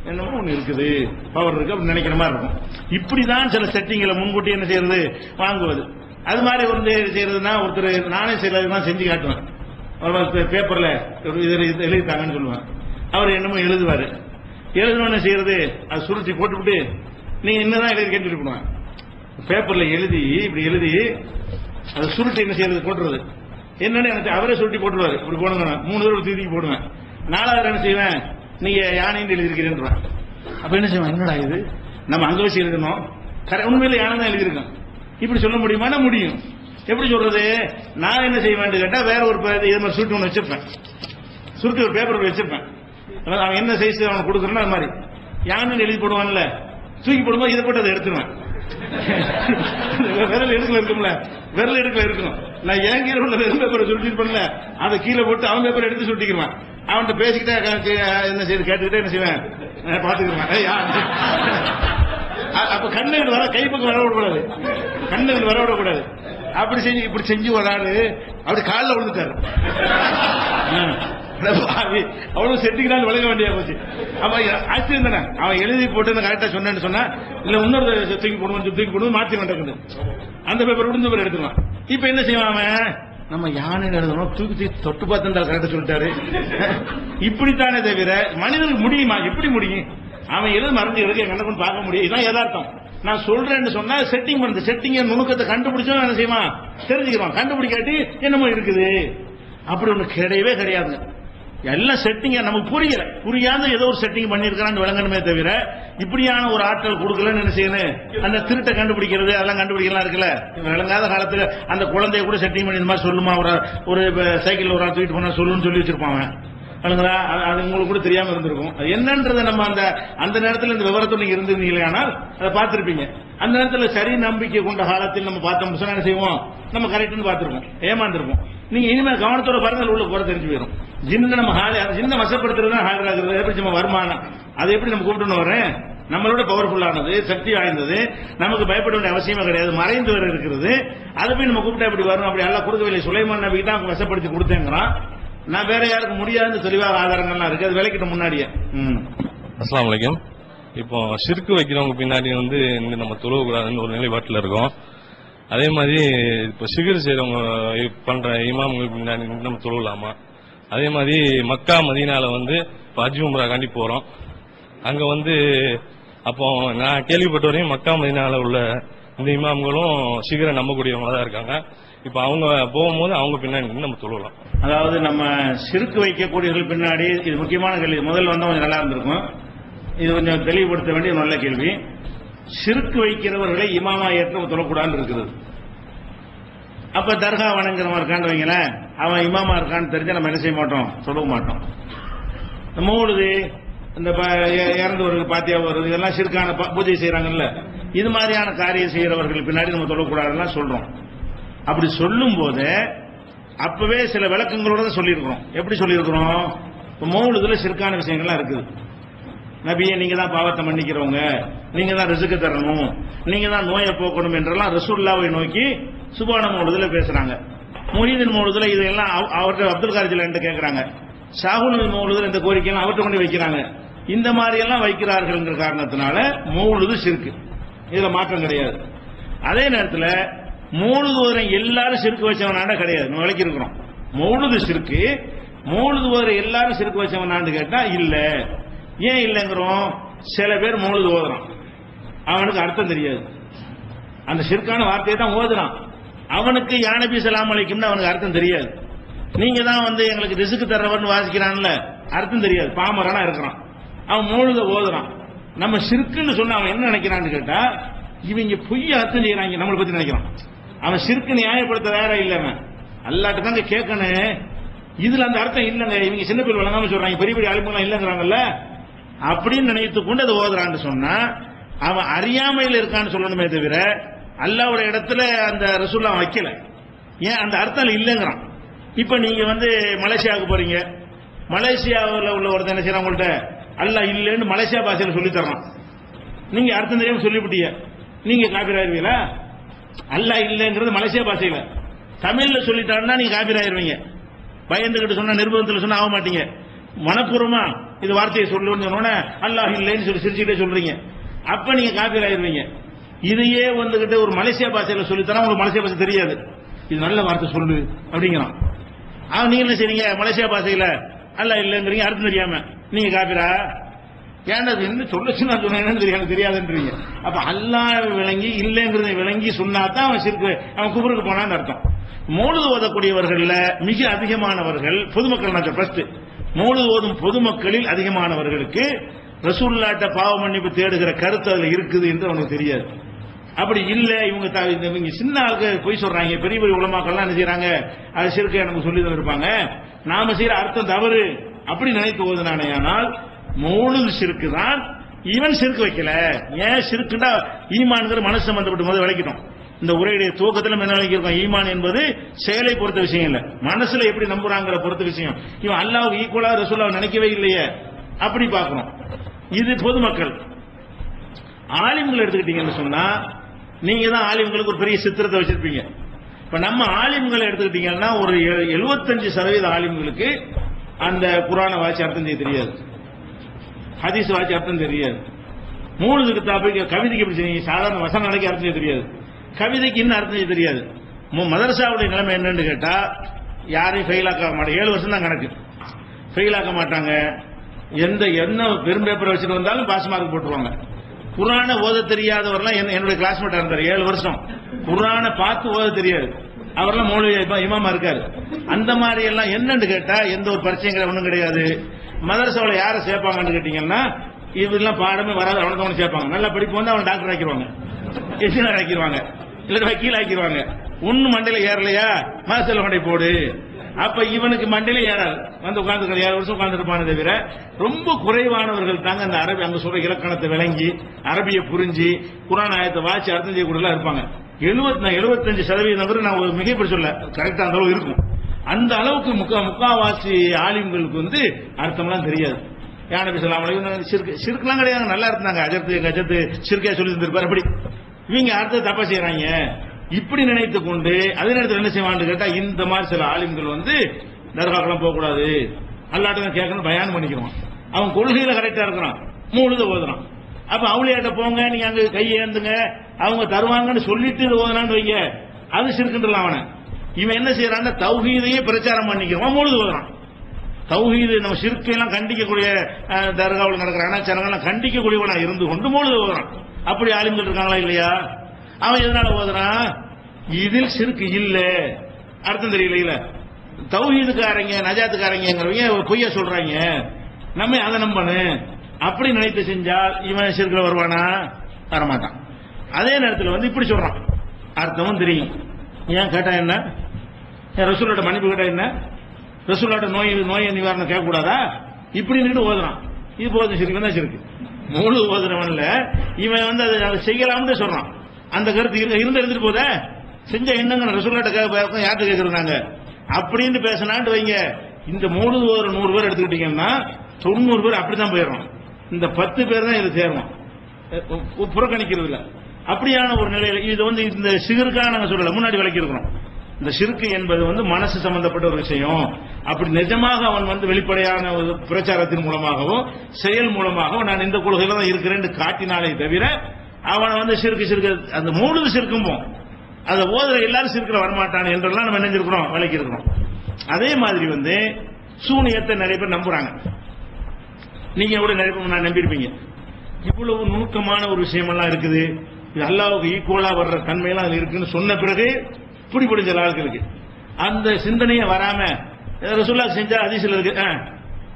என்னமோ ஒண்ணு இருக்குது, பவர் இருக்கு அப்படின்னு நினைக்கிற மாதிரி இருக்கும். இப்படிதான் சில செட்டிங்களை முன்கூட்டி என்ன செய்யறது, வாங்குவது. அது மாதிரி வந்து செய்யறதுன்னா, ஒருத்தர் நானே சிலதான் செஞ்சு காட்டுவேன், பேப்பர்ல எழுதிட்டாங்கன்னு சொல்லுவேன். அவர் என்னமோ எழுதுவாரு, எழுதணும்னு செய்யறது அது சுருட்டி போட்டுவிட்டு நீங்க என்னதான் எழுதி கேட்டுட்டு போடுவேன். பேப்பர்ல எழுதி இப்படி எழுதி அதை சுருட்டி என்ன செய்யறது போட்டுறது, என்னன்னு எனக்கு அவரே சுருட்டி போட்டுருவாரு. இப்படி போடுங்க, 3 தடவை தூக்கி போடுவேன். 4வது என்ன செய்வேன், நீங்க யானைன்னு எழுதியிருக்கிறேன். அப்ப என்ன செய்வேன், என்னடா இது நம்ம அங்க வச்சு எழுதணும், உண்மையில யானை தான் எழுதியிருக்கோம், இப்படி சொல்ல முடியுமா? முடியும். எப்படி சொல்றது, நான் என்ன செய்வேன் கேட்டா, வேற ஒரு இது மாதிரி சுருட்டி ஒன்று வச்சிருப்பேன், சுருட்டி ஒரு பேப்பர் வச்சிருப்பேன். அவன் என்ன சைஸ் அவன் கொடுக்குறேன்னா அது மாதிரி யானை எழுதி போடுவான்ல, தூக்கி போடும்போது இதை போட்டு அதை எடுத்துருவேன். விரல் எடுக்கல இருக்கும்ல, விரல் எடுக்கல இருக்கணும். நான் என் கீழே உள்ள வெறும் பேப்பரை சுருட்டிட்டு பண்ணல, அதை கீழே போட்டு அவன் பேப்பரை எடுத்து சுட்டிக்குவேன். அவன்கிட்ட பேசிக்கிட்டே என்ன செய்து கேட்டுக்கிட்டே என்ன செய்வேன், பாத்துக்குவேன். அப்ப கண்ணுகள் வர கைப்பக்கம் வர விடக்கூடாது, கண்ணுகள் வர விடக்கூடாது. அப்படி செஞ்சு இப்படி செஞ்சு வராது, அப்படி காலில் விழுந்துட்டாரு. அவ்வளவு செட்டிக்கிறான்னு விளங்க வேண்டிய போச்சு. அப்ப ஆச்சரியம் தானே, அவன் எழுதி போட்டு கரெக்டா சொன்னேன்னு சொன்னா, இல்ல இன்னொரு தூக்கி போடுவோம் மாற்றி வேண்டாம், அந்த பேப்பர் விடுந்த பேர் எடுத்துக்கலாம். இப்ப என்ன செய்வான் அவன், நம்ம யானை எழுதணும், தூக்கி தொட்டு பார்த்தா கரெக்டா சொல்லிட்டாரு. இப்படித்தானே தவிர மனிதனுக்கு முடியுமா, எப்படி முடியும்? அவன் எழுத மறந்து எழுதி என் கண்ணை கொண்டு பார்க்க முடியும். இதான் யதார்த்தம். நான் சொல்றேன்னு சொன்னா செட்டிங் பண்றது, செட்டிங் நுணுக்கத்தை கண்டுபிடிச்சோம் என்ன செய்வான், தெரிஞ்சுக்கிறான். கண்டுபிடிக்காட்டி என்னமோ இருக்குது, அப்படி ஒண்ணு கிடையவே கிடையாது. எல்லாம் செட்டிங்க நமக்கு புரியாத ஏதோ ஒரு செட்டிங் பண்ணிருக்கான்னு விளங்கணுமே தவிர, இப்படியான ஒரு ஆற்றல் கொடுக்கலன்னு என்ன செய்யணும், அந்த திருட்டை கண்டுபிடிக்கிறது அதெல்லாம் கண்டுபிடிக்கலாம் இருக்குல்ல. விளங்காத காலத்துல அந்த குழந்தைய கூட செட்டிங் பண்ணி இந்த மாதிரி சொல்லுமா, ஒரு சைக்கிள் ஒரு ஆள் தூக்கிட்டு போனா சொல்லுன்னு சொல்லி வச்சிருப்பாங்க. அது உங்களுக்கு கூட தெரியாம இருந்திருக்கும். அது என்னன்றத நம்ம அந்த நேரத்தில் இந்த விவரத்தோட நீங்க இருந்திருந்தீங்களே, ஆனால் அதை பார்த்திருப்பீங்க. அந்த நேரத்தில் சரி நம்பிக்கை கொண்ட காலத்தில் நம்ம பார்த்தோம் சொன்னா என்ன செய்வோம், நம்ம கரெக்ட்னு பார்த்திருப்போம், ஏமாந்துருப்போம். நீங்க இனிமேல் கவனத்தோட பாருங்க, உள்ள போற தெரிஞ்சு போயிடும். ஜின்ன நம்ம ஜின்ன வசப்படுத்துறது ஹாஜராகிறது எப்படி நம்ம வருமானம், அதை எப்படி நம்ம கூப்பிட்டு வரேன், நம்மளோட பவர்ஃபுல்லானது, சக்தி வாய்ந்தது, நமக்கு பயப்பட வேண்டிய அவசியமே கிடையாது, மறைந்து வர இருக்கிறது. அதை போய் நம்ம கூப்பிட்டா எப்படி வரும், அப்படி எல்லாம் கொடுக்கவில்லை. சுலைமான் நபிக்கு தான் வசப்படுத்தி கொடுத்தேங்கிறான். நான் வேற யாருக்கு முடியாது தெளிவாக ஆதாரங்கள்லாம் இருக்கு, அது விலைக்கிட்ட முன்னாடியே. அஸ்ஸலாமு அலைக்கும். இப்போ ஷிர்க் வைக்கிறவங்க பின்னாடி வந்து நம்ம தொழுவக்கூடாதுன்னு ஒரு நிலைப்பாட்டில் இருக்கோம். அதே மாதிரி இப்போ சிகிர் செய்யறவங்க பண்ற இமாம்களுக்கு முன்னாடி நம்ம தொழலாமா? அதே மாதிரி மக்கா மதீனால வந்து ஹஜ் உம்ராக்காண்டி போறோம். அங்க வந்து அப்போ நான் கேள்விப்பட்ட வரையும் மக்கா மதீனால உள்ள இந்த இமாம்களும் சிகரை நம்பக்கூடியவங்க தான் இருக்காங்க. இப்ப அவங்க போகும்போது அவங்க பின்னாடி நம்ம தொழலாம். அதாவது நம்ம சிறுக்கு வைக்கக்கூடியவர்கள் பின்னாடி, இது முக்கியமான கேள்வி. முதல்ல வந்தா கொஞ்சம் நல்லா இருந்திருக்கும். இது கொஞ்சம் தெளிவுபடுத்த வேண்டிய நல்ல கேள்வி. சிறுக்கு வைக்கிறவர்களை இமாமா ஏற்று தொழக்கூடாதுன்னு இருக்குது. அப்ப தர்கா வணங்குறவன் இருக்கான்னு வைங்களேன், அவன் இமாமா இருக்கான்னு தெரிஞ்சா நம்ம என்ன செய்ய மாட்டோம், சொல்ல மாட்டோம். மௌலுது, இந்த இறந்து வருது, பாத்தியா வருது, இதெல்லாம் சிறுக்கான பூஜை செய்யறாங்கல்ல, இது மாதிரியான காரியம் செய்யறவர்கள் பின்னாடி நம்ம தொழக்கூடாதுன்னு சொல்றோம். அப்படி சொல்லும் போது அப்பவே சில விளக்கங்களோட தான் சொல்லியிருக்கிறோம். எப்படி சொல்லியிருக்கிறோம்? மௌலுதுல சிறுக்கான விஷயங்கள்லாம் இருக்குது. நபியை நீங்க தான் பாவத்தை மன்னிக்கிறவங்க, நீங்க தான் ரிசுக்கு தரணும், நீங்க தான் நோயை போக்கணும் என்றெல்லாம் ரசூலுல்லாவை நோக்கி சுபான மௌலுதுல பேசுறாங்க. முஹீதீன் மௌலுதுல இதெல்லாம் அவர்கிட்ட அப்துல் காரி ஜிலானி கேட்கறாங்க. ஷாகுல் மௌலுதுல இந்த கோரிக்கையெல்லாம் அவர்கிட்ட கொண்டு வைக்கிறாங்க. இந்த மாதிரி எல்லாம் வைக்கிறார்கள் காரணத்தினால மௌலுது ஷிர்க், இதுல மாற்றம் கிடையாது. அதே நேரத்தில் மௌலுது ஓதுற எல்லாரும் ஷிர்க் வச்சவனாண்ட கிடையாது, நம்ம விளக்கி இருக்கிறோம். மௌலுது ஷிர்க், மௌலுது ஓதுற எல்லாரும் ஷிர்க் வச்சவனான்னு கேட்டா இல்ல. ஏன் இல்லைங்கிறோம்? சில பேர் மௌலுது ஓதுறான், அவனுக்கு அர்த்தம் தெரியாது, அந்த ஷிர்கான வார்த்தையை தான் ஓதுறான், அவனுக்கு யா நபி ஸல்லல்லாஹு அலைஹி வஸல்லம் அவனுக்கு அர்த்தம் தெரியாது. நீங்க தான் வந்து எங்களுக்கு ரிஸ்க் தர்றவர்னு வாசிக்கிறான்ல, அர்த்தம் தெரியாது, பாமரனா இருக்கிறான், அவன் மௌலுத ஓதுறான். நம்ம ஷிர்க்குன்னு சொன்ன அவன் என்ன நினைக்கிறான்னு கேட்டா, இவங்க பொய்ய அர்த்தம் செய்யறாங்க நம்மளை பத்தி நினைக்கிறான். அவன் ஷிர்க்கு நியாயப்படுத்த வேற இல்லைங்க, அல்லாட்ட தாங்க கேட்கணும், இதுல அந்த அர்த்தம் இல்லைங்க, இவங்க சின்ன பேர் வழங்காம சொல்றாங்க, பெரிய பெரிய அழிப்புலாம் இல்லைங்கிறாங்கல்ல, அப்படின்னு நினைத்து கொண்டு அதை ஓதுறான்னு சொன்னா அவன் அறியாமையில் இருக்கான்னு சொல்லணுமே தவிர அல்லாஹ்வோட இடத்துல அந்த ரசூல்லா வைக்கல. ஏன்? அந்த அர்த்தம் இல்லைங்கிறான். இப்ப நீங்க வந்து மலேசியாவுக்கு போறீங்க, மலேசியாவில் உள்ள ஒருத்தர் என்ன செய்யறான், உங்கள்கிட்ட அல்லாஹ் இல்லைன்னு மலேசியா பாஷையில சொல்லி தர்றான், நீங்க அர்த்தம் தெரியாம சொல்லிவிட்டீங்க, நீங்க காபீர் ஆயிருவீங்களா? அல்லாஹ் இல்லைங்கிறது மலேசியா பாஷையில, தமிழ்ல சொல்லிட்டாருன்னா நீங்க காபீர் ஆயிருவீங்க. பயந்துகிட்டு சொன்னா, நிர்பந்தத்தில் சொன்னா ஆக மாட்டீங்க. மனப்பூர்வமா இது வார்த்தையை சொல்லுன்னு சொன்னோன்னே அல்லாஹ் இல்லைன்னு சொல்லி சிரிச்சுக்கிட்டே சொல்றீங்க, அப்ப நீங்க காபீர் ஆயிருவீங்க. இதையே வந்துகிட்டு ஒரு மலேசியா பாஷையில சொல்லித்தரா, உங்களுக்கு மலேசியா பாஷை தெரியாது, இது நல்ல வார்த்தை சொல்லு அப்படிங்கிறான். நீங்க என்ன செய்றீங்க, மலேசியா பாஷையில அல்லாஹ் இல்லைங்கிறீங்க, அர்த்தம் தெரியாம நீங்க காபீரா? ஏன்னா என்ன சொல்லுச்சு, நான் சொன்னேன்னு தெரியாது, தெரியாதுன்றீங்க. அப்ப அல்லாஹ் விளங்கி இல்லைங்கிறத விளங்கி சொன்னாதான் அவன் சிறுக்கு, அவன் குபருக்கு போனான்னு அர்த்தம். மௌலுது ஓதக்கூடியவர்கள்ல மிக அதிகமானவர்கள் பொதுமக்கள். நான் ஃபர்ஸ்ட் மௌலுது ஓதும் பொதுமக்களில் அதிகமானவர்களுக்கு ரசூலுல்லாஹ்ட்ட பாவ மன்னிப்பு தேடுகிற கருத்து அதுல இருக்குது என்று அவனுக்கு தெரியாது. அப்படி இல்ல, இவங்க சின்ன ஆளுக்கு பொய் சொல்றாங்க, பெரிய பெரிய உலமாக்கள்லாம் என்ன செய்யறாங்க, அது சிறுக்கை நமக்கு சொல்லி தந்திருப்பாங்க, நாம செய்யற அர்த்தம் தவறு அப்படி நினைத்து ஓதுனானே. ஆனால் மௌலுது ஷிர்க் தான், இவன் ஷிர்க் வைக்கல. ஏன் ஷிர்க்னா ஈமான்ங்கிற மனசு சம்பந்தப்பட்ட போது விளக்கிட்டோம். இந்த உரையுடைய துவக்கத்தில் என்ன விளக்கியிருக்கோம், ஈமான் என்பது செயலை பொறுத்த விஷயம் இல்ல, மனசுல எப்படி நம்புறாங்கிற பொறுத்த விஷயம். இவன் அல்லாஹ்வுக்கு ஈக்குவலா ரசூலுல்லாஹ் நினைக்கவே இல்லையே, அப்படி பார்க்கணும். இது பொதுமக்கள். ஆலிம்கள் எடுத்துக்கிட்டீங்கன்னு சொன்னா, நீங்க தான் ஆலிம்களுக்கு ஒரு பெரிய சித்திரத்தை வச்சிருப்பீங்க. இப்ப நம்ம ஆலிம்களை எடுத்துக்கிட்டீங்கன்னா ஒரு 75% ஆலிம்களுக்கு அந்த குர்ஆன வாசி அர்த்தம் செய்ய தெரியாது, ஹதீஸ் வாசி அர்த்தம் தெரியாது, மூணுக்கு தாபிக்கு கவிதைக்கு எப்படி செய்ய, சாதாரண வசன நடக்க அர்த்தம் செய்ய தெரியாது, கவிதைக்கு இன்னும் அர்த்தம் செய்ய தெரியாது. மதரசாவுடைய நிலைமை என்னன்னு கேட்டா, யாரையும் ஃபெயில் ஆக்க மாட்டாங்க, 7 வருஷம் தான் கணக்கு, ஃபெயில் ஆக்க மாட்டாங்க. என்ன பெரும் பேப்பரை வச்சுட்டு வந்தாலும் பாஸ் மார்க் போட்டுருவாங்க. குர்ஆனை ஓத தெரியாதவரெல்லாம் என்னுடைய கிளாஸ்மேட்டா இருந்தார், 7 வருஷம் குர்ஆனை பார்த்து ஓத தெரியாது, அவரெல்லாம் மௌலவி இமாமா இருக்காரு. அந்த மாதிரி எல்லாம் என்னன்னு கேட்டா எந்த ஒரு பரிச்சயங்கிற ஒன்றும் கிடையாது. மதரசாவில் யாரை சேர்ப்பாங்கன்னு கேட்டீங்கன்னா, இதெல்லாம் பாடமே வராது, அவனுக்கு சேர்ப்பாங்க. நல்லா படிப்பு வந்து அவன் டாக்டர் ஆக்கிடுவாங்க, என்ஜினியர் ஆக்கிடுவாங்க, இல்ல வக்கீல் ஆக்கிடுவாங்க. ஒன்னு மண்டையில ஏறலையா மதரசால மண்டை போடு. அப்ப இவனுக்கு மண்டையில ஏறாது, வந்து உட்கார்ந்து 7 வருஷம் உட்கார்ந்துருப்பானே தவிர ரொம்ப குறைவானவர்கள் தாங்க அந்த அரபி அங்க சொல்ற இலக்கணத்தை விளங்கி அரபியை புரிஞ்சு குர்ஆன் ஆயத்தை வாசி அர்த்தம் செய்யக்கூடியலாம் இருப்பாங்க. 75% நான் ஒரு மிகைப்படி சொல்ல, கரெக்டா அந்த அளவு இருக்கும். அந்த அளவுக்கு முக்காவாசி ஆலிம்களுக்கு வந்து அர்த்தம்லாம் தெரியாது. யா நபி ஸல்லல்லாஹு அலைஹி வஸல்லம் ஷிர்க்லாம் கிடையாது, நல்லா இருந்தாங்க, அஜத்து ஷிர்கே சொல்லி தந்திருப்பாரு. அப்படி இவங்க அர்த்தத்தை தப்பா செய்யறாங்க, இப்படி நினைத்து கொண்டு அதே நேரத்தில் என்ன செய்வான்னு கேட்டா, இந்த மாதிரி சில ஆலிம்கள் வந்து தர்காக்கெல்லாம் போகக்கூடாது, அல்லாட்ட கேட்கணும் பயான் பண்ணிக்கிறோம், அவன் கொள்கையில கரெக்டா இருக்கிறான், மௌலுத ஓதுறான். அப்ப அவுளியாட்ட போங்க, நீங்க அங்க கையேந்துங்க, அவங்க தருவாங்கன்னு சொல்லிட்டு இது ஓதுனான்னு வைங்க, அது சிறுக்குன்றலாம் அவனை. இவன் என்ன செய்யறான், தௌஹீதையே பிரச்சாரம் பண்ணிக்கிறான், மூழ்கு ஓதுறான். தௌஹீது நம்ம சிறுக்கையெல்லாம் கண்டிக்கக்கூடிய தர்காவில் நடக்கிற அனாச்சாரங்கள்லாம் கண்டிக்கக்கூடியவனா இருந்து கொண்டு மூழ்கு ஓதுறான். அப்படி ஆலிம்கள் இருக்காங்களா இல்லையா? அவன் எதனால ஓதுறான், இதில் சிறுக்கு இல்ல, அர்த்தம் தெரியல. தௌஹீதுக்காரங்க நஜாத்துக்காரங்கிறவங்க பொய்யா சொல்றாங்க, நம்ம அதை நம்பனு அப்படி நினைத்து செஞ்சால் இவன் சிறுக்குல வருவானா? வரமாட்டான். அதே நேரத்தில் இப்படி சொல்றான், அர்த்தமும் தெரியும். ஏன் கேட்டா என்ன, ரசூலோட மன்னிப்பு கேட்டா என்ன, ரசூலோட நோய் நிவாரணம் கேட்கக்கூடாதா? இப்படி நின்று ஓதுறான். இது போதும் சிறுக்கு தான் சிறுக்கு. முழு ஓதுறவன்ல இவன் அதை செய்யலாம்னு சொல்றான். அந்த கருத்து இருந்து எடுத்துட்டு போத செஞ்ச என்னங்க ரசூலோட யார்கிட்ட கேட்கறாங்க அப்படின்னு பேசினான்னு வைங்க. இந்த மூணு ஒரு 100 பேர் எடுத்துக்கிட்டீங்கன்னா 90 பேர் அப்படித்தான் போயிடும். இந்த 10 பேர் தான் இது சேரும், புறக்கணிக்கிறது இல்ல. அப்படியான ஒரு நிலையில இது இந்த சிறுக்காக நாங்க சொல்லல, முன்னாடி விளக்கி இருக்கிறோம். இந்த சிறுக்கு என்பது மனசு சம்பந்தப்பட்ட ஒரு விஷயம். அப்படி நிஜமாக அவன் வெளிப்படையான ஒரு பிரச்சாரத்தின் மூலமாகவும் செயல் மூலமாகவும் நான் இந்த கொள்கையில தான் இருக்கிறேன்னு காட்டினாலே தவிர அவனை சிறுக்கு அந்த மூணு சிறுக்கும் அதை ஓதுற எல்லாரும் சிறுக்கிற வரமாட்டான் என்றெல்லாம் நம்ம நினைஞ்சிருக்கிறோம், விளக்கி இருக்கிறோம். அதே மாதிரி சூனியத்தை நிறைய பேர் நம்புறாங்க. நீங்க கூட நிறைய பேர் நான் நம்பியிருப்பீங்க. இவ்வளவு நுணுக்கமான ஒரு விஷயமெல்லாம் இருக்குது, இது அல்லாஹ்வுக்கு ஈக்குவலா வர்ற தன்மையெல்லாம் அது இருக்குன்னு சொன்ன பிறகு இப்படி பிடிச்ச ஆட்களுக்கு அந்த சிந்தனையே வராம ரசூலுல்லாஹ் செஞ்சா ஹதீஸ்ல இருக்கு,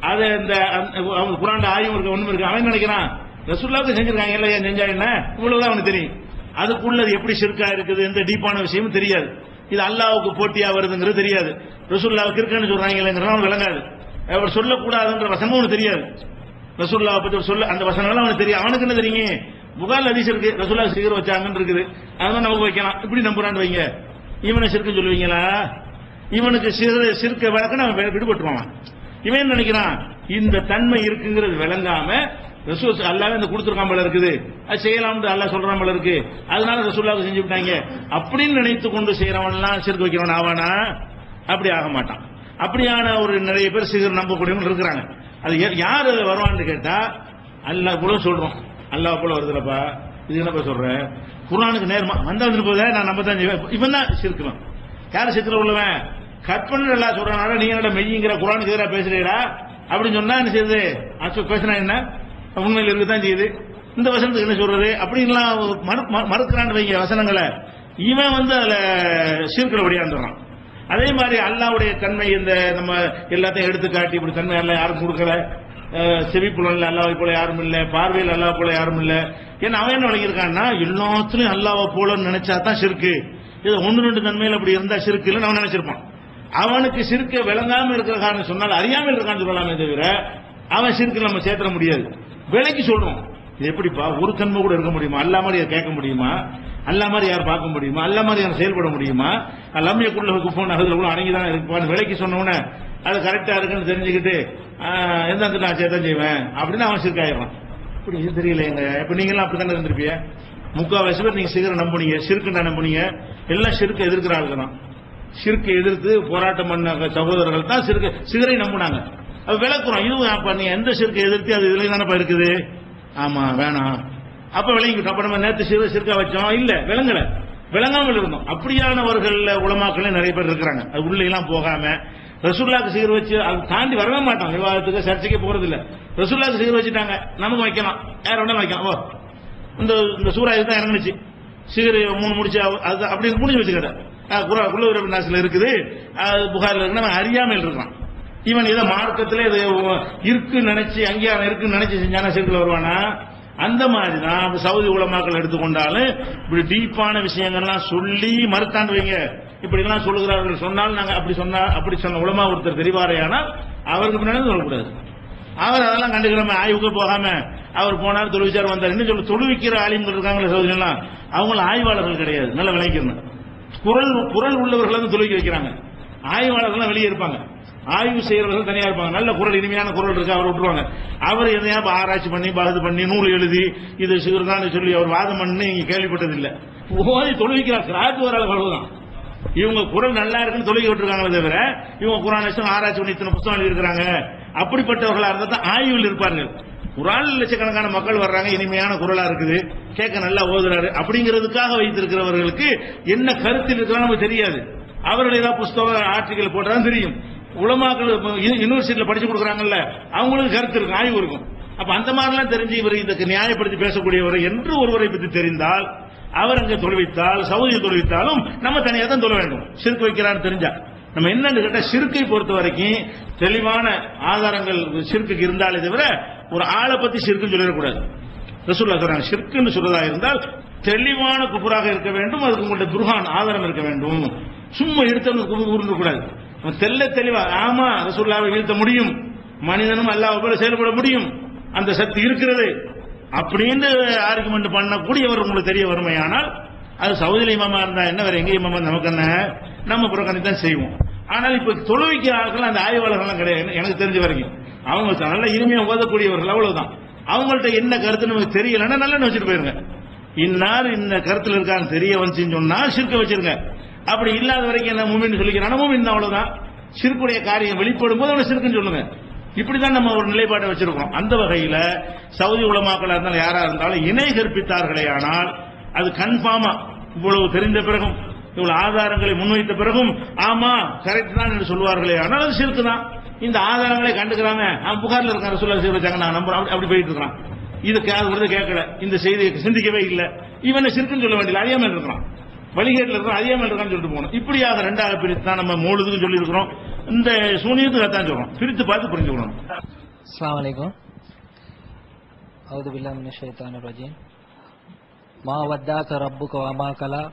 அது இந்த அவங்க குர்ஆன்ல ஆயம் இருக்கு, ஒண்ணும் இருக்கு. அவன் நினைக்கிறான் ரசூலுல்லாஹ் செஞ்சிருக்காங்க, இல்ல ஏன் செஞ்சா என்ன, இவ்வளவுதான் அவனுக்கு தெரியும். அதுக்குள்ளது எப்படி ஷிர்கா இருக்குது, எந்த டீப்பான விஷயமும் தெரியாது. இது அல்லாஹ்வுக்கு போட்டியா வருதுங்கிறது தெரியாது. ரசூலுல்லாஹ்வுக்கு இருக்குன்னு சொல்றாங்க விளங்காது. அவர் சொல்லக்கூடாதுன்ற வசனமும் அவனுக்கு தெரியாது. ரசூலுல்லாஹ் பத்தி சொல்ல அந்த வசனங்கள் அவனுக்கு தெரியும். அவனுக்கு என்ன தெரியுங்க, புகார் ஹதீஸ் இருக்கு, ரசூலுல்லாஹ் சிகர் வச்சாங்கன்னு இருக்குது, அதான் நமக்கு வைக்கலாம். இப்படி நம்புறான்னு வைங்க, இவனை சிறுக்குன்னு சொல்லுவீங்களா? இவனுக்கு சிறுக்க வழக்கு நம்ம விடுபட்டுருவான். இவன் நினைக்கிறான் இந்த தன்மை இருக்குங்கிறது விளங்காம ரசூல் அல்லாஹ் இந்த கொடுத்துருக்கான் போல இருக்குது, அது செய்யலாம்னு அல்லாஹ் சொல்றான் போல இருக்கு, அதனால ரசூலுல்லாஹ் செஞ்சு விட்டாங்க அப்படின்னு நினைத்து கொண்டு செய்யறவன்லாம் சிறுக்கு வைக்கிறவன் ஆவானா? அப்படி ஆக மாட்டான். அப்படியான ஒரு நிறைய பேர் சிகர் நம்பக்கூடியவங்க இருக்கிறாங்க. அது யார் வருவான்னு கேட்டா அல்லாஹ் கூட சொல்றோம், அல்லாஹ் போல வருதுலப்பா, இது என்னப்பா சொல்ற, குர்ஆனுக்கு நேர்மா வந்தா போதே நான் நம்ப தான் செய்வேன். இவன் தான் சிறுக்குவன். யாரு சிறுக்குல உள்ளவன்? கற்பனை எல்லாம் சொல்றனால நீ என்னோட மெய்ங்கிற குர்ஆனுக்கு எதிராக பேசுறீடா அப்படின்னு சொன்னா என்ன செய்யுது, பேசினா என்ன உண்மையில் இருக்குதான் செய்யுது. இந்த வசனத்துக்கு என்ன சொல்றது அப்படின்லாம் மறுக்கிறான்னு வைங்க வசனங்களை. இவன் அதுல சிறுக்குல ஒடியாந்துறான். அதே மாதிரி அல்லாஹ்வுடைய தன்மை இந்த நம்ம எல்லாத்தையும் எடுத்து காட்டி இப்படி தன்மை எல்லாம் யாரும் கொடுக்கல, செவிப்புலன்ல அல்லாஹ்வை போல யாரும் இல்ல, பார்வையில் அல்லாஹ் போல யாரும் இல்ல. ஏன்னா அவன் என்ன விளங்கியிருக்கான்னா எல்லாத்துலயும் அல்லாஹ்வை போலன்னு நினைச்சா தான் சிறுக்கு, இது 1-2 தன்மையில் அப்படி இருந்தா சிறுக்கு இல்லைன்னு அவன் நினைச்சிருப்பான். அவனுக்கு சிறுக்க விளங்காம இருக்கிற காரணம் சொன்னால் அறியாமல் இருக்கான்னு சொல்லலாமே தவிர அவன் சிறுக்கு நம்ம சேர்த்துட முடியாது. விலைக்கு சொல்றோம், இது எப்படிப்பா ஒரு தன்மை கூட இருக்க முடியுமா, அல்லா மாதிரி கேட்க முடியுமா, அல்லா மாதிரி யார் பார்க்க முடியுமா, அல்லா மாதிரி யார் செயல்பட முடியுமா, லம்யக்குள்ள குஃபோன் அதுல கூட அடங்கிதான் இருப்பான்னு விலைக்கு சொன்னவன அது கரெக்டா இருக்குன்னு தெரிஞ்சுக்கிட்டு எந்த நான் சேர்த்தான் செய்வேன் அப்படின்னு அவன் சிறுக்காயிடுறான். இப்படி இது தெரியலைங்க. இப்ப நீங்களாம் அப்படித்தானே இருந்திருப்பீங்க. 3/4 பேர் நீங்க சிகரை நம்புனீங்க, சிறுக்குண்டா நம்புனீங்க, எல்லாம் சிறுக்கு எதிர்க்கிற ஆளுங்க தான். சிறுக்கு எதிர்த்து போராட்டம் பண்ண சகோதரர்கள் தான் சிகரை நம்புனாங்க. அது விளக்குறோம். இதுவும் அப்ப நீங்க எந்த சிறுக்கை எதிர்த்து அது இதுல தானப்பா இருக்குது, ஆமா வேணாம் அப்ப விளங்கிட்டோம். அப்ப நம்ம நேற்று சிறுக்கா வச்சோம் இல்ல விளங்கல, விளங்காமல் இருந்தோம். அப்படியானவர்கள் உலமாக்களே நிறைய பேர் இருக்கிறாங்க. அது உள்ள எல்லாம் போகாம ரசூலுல்லாஹ்க்கு சிகர் வச்சு அது தாண்டி வரவே மாட்டாங்க, விவாதத்துக்கு சர்ச்சைக்கு போறது இல்ல. ரசூலுல்லாஹ்க்கு சிகர் வச்சுட்டாங்க, நமக்கு வைக்கலாம், யார் வேணாலும் வைக்கலாம். ஓ இந்த சூரா இதுதான் இறங்குச்சு, சிகர் 3 முடிச்சு அது அப்படி முடிஞ்சு வச்சுக்கிட்ட குல்லூர் நாசில இருக்குது, புகாரில் இருக்கு, அறியாமல் இருக்கான். இவன் இதை மார்க்கத்தில் இது இருக்கு நினைச்சு அங்கீகாரம் இருக்குன்னு நினைச்சு செஞ்சானா சிறுக்குல வருவானா? அந்த மாதிரிதான் சவுதி உலமாக்கள் எடுத்துக்கொண்டாலும் இப்படி டீப்பான விஷயங்கள்லாம் சொல்லி மறுத்தாண்டு வைங்க. இப்படி எல்லாம் சொல்லுகிறார்கள் சொன்னால் நாங்க அப்படி சொன்ன உலமா ஒருத்தர் தெரிவாரையானால் அவருக்கு பின்னாடி சொல்லக்கூடாது. அவர் அதெல்லாம் கண்டுக்கிற ஆய்வுக்கு போகாம அவர் போனார் தொழுவிச்சார் வந்தார். இன்னும் சொல்ல தொழுவிக்கிற ஆலிம்கள் இருக்காங்களே சவுதி எல்லாம், அவங்களும் ஆய்வாளர்கள் கிடையாது. நல்லா விளைக்கணும். குரல் உள்ளவர்கள் தொழுவிக்க வைக்கிறாங்க, ஆய்வாளர்கள் வெளியே இருப்பாங்க, ஆய்வு செய்யறவர்கள் தனியா இருப்பாங்க. நல்ல குரல், இனிமையான குரல் இருக்கு, அவர் விட்டுருவாங்க. அவர் எதையா ஆராய்ச்சி பண்ணி பாது பண்ணி நூல் எழுதி இது சிறுதான் சொல்லி அவர் வாதம் பண்ணி நீங்க கேள்விப்பட்டது இல்ல. ஓதி தொழுவிக்கிறார், கிராத்து வர அளவுதான். இவங்க குரல் நல்லா இருக்குன்னு தொழுகி விட்டுருக்காங்களே தவிர இவங்க குரான் ஆராய்ச்சி பண்ணி இத்தனை புத்தகம் எழுதி இருக்கிறாங்க. அப்படிப்பட்டவர்களா இருந்தா தான் ஆய்வில் இருப்பார்கள். ஒரு ஆள் லட்சக்கணக்கான மக்கள் வர்றாங்க, இனிமையான குரலா இருக்குது, கேட்க நல்லா ஓதுறாரு அப்படிங்கிறதுக்காக வைத்திருக்கிறவர்களுக்கு என்ன கருத்தில் இருக்கிறான்னு நமக்கு தெரியாது. அவர்கள் ஏதாவது புஸ்தகம் ஆர்டிகல் போட்டாதான் தெரியும். உலமாக்கள் யூனிவர்சிட்டியில படிச்சு கொடுக்குறாங்கல்ல, அவங்களுக்கு கருத்து இருக்கும், ஆய்வு இருக்கும். அப்ப அந்த மாதிரிலாம் தெரிஞ்சு இவர் இதுக்கு நியாயப்படுத்தி பேசக்கூடியவர் என்று ஒருவரை பற்றி தெரிந்தால், அவர் அங்கே தொழுவித்தால், சவுதியில் தொழுவித்தாலும் நம்ம தனியாக தான் தொழ வேண்டும். ஷிர்க் வைக்கிறான்னு தெரிஞ்சா நம்ம என்னன்னு கேட்டா, ஷிர்க்கை பொறுத்த வரைக்கும் தெளிவான ஆதாரங்கள் ஷிர்க்குக்கு இருந்தாலே தவிர ஒரு ஆளை பத்தி ஷிர்க்குன்னு சொல்லிடக்கூடாது. ரசூலுல்லாஹ் சொல்றாங்க, ஷிர்க்குன்னு சொல்றதா இருந்தால் தெளிவான குஃபராக இருக்க வேண்டும், அதுக்கு உங்களுடைய துர்ஹான் ஆதாரம் இருக்க வேண்டும். சும்மா எடுத்தவனுக்கு ஊர்ந்து கூடாது. தெல்ல தெளிவா ஆமா ரசூலுல்லாஹ்வை வீழ்த்த முடியும், மனிதனும் அல்லாஹ் போல செயல்பட முடியும், அந்த சக்தி இருக்கிறது அப்படின்னு ஆர்குமெண்ட் பண்ணக்கூடியவர் உங்களுக்கு தெரிய வறுமையானால், அது சவுதியில இமாமா இருந்தா என்ன, வேற எங்க இமாமா நமக்கு என்ன, நம்ம புறக்கணி தான் செய்வோம். ஆனால் இப்ப தொழுவிக்கிற ஆட்கள் அந்த ஆய்வாளர்கள்லாம் கிடையாது எனக்கு தெரிஞ்ச வரைக்கும். அவங்க நல்ல இனிமையா ஓதக்கூடியவர்கள், அவ்வளவுதான். அவங்கள்ட்ட என்ன கருத்து நமக்கு தெரியலன்னா நல்ல வச்சுட்டு போயிருங்க. இன்னார் இந்த கருத்துல இருக்கான்னு தெரிய வந்துச்சுன்னு சொன்னா ஷிர்க்க வச்சிருங்க. அப்படி இல்லாத வரைக்கும் என்ன மூமின்னு சொல்லிக்கிறான், மூமின் தான், அவ்வளவுதான். ஷிர்க்குடைய காரியம் வெளிப்படும் போது அவனை ஷிர்க்குன்னு சொல்லுங்க. இப்படிதான் நம்ம ஒரு நிலைப்பாட்டை வச்சிருக்கோம். அந்த வகையில சவுதி உலமாக்களா இருந்தாலும் யாரா இருந்தாலும் இணை கற்பித்தார்களே ஆனால் அது கன்ஃபார்மா இவ்வளவு தெரிந்த பிறகும் இவ்வளவு ஆதாரங்களை முன்வைத்த பிறகும் ஆமா கரெக்ட் தான் என்று சொல்வார்களே ஆனால் அது ஷிர்க் தான். இந்த ஆதாரங்களை கண்டுக்கிறாங்க, புகார்ல இருக்காங்க, ரசூலுல்லாஹ் வச்சாங்க, நான் நம்புறேன், அப்படி போயிட்டு இருக்கான். இது கேட்கல, இந்த செய்தியை சிந்திக்கவே இல்லை, இவனை ஷிர்க்குன்னு சொல்ல வேண்டியது, அறியாமல் இருக்கிறான், வழிகேட்டில் இருக்கிறான், அறியாமல் இருக்கான்னு சொல்லிட்டு போகணும். இப்படியாக ரெண்டாக பிரித்து தான் நம்ம மௌலுதுக்கு சொல்லி இருக்கிறோம், இந்த சூனியத்துக்கு தான் சொல்றோம். பிரித்து பார்த்து புரிஞ்சுக்கணும். அஸ்ஸலாமு அலைக்கும். அவுது பில்லாஹி மினஷ் ஷைத்தானிர் ரஜீம். மா வத்தாக ரப்புக வமா கலா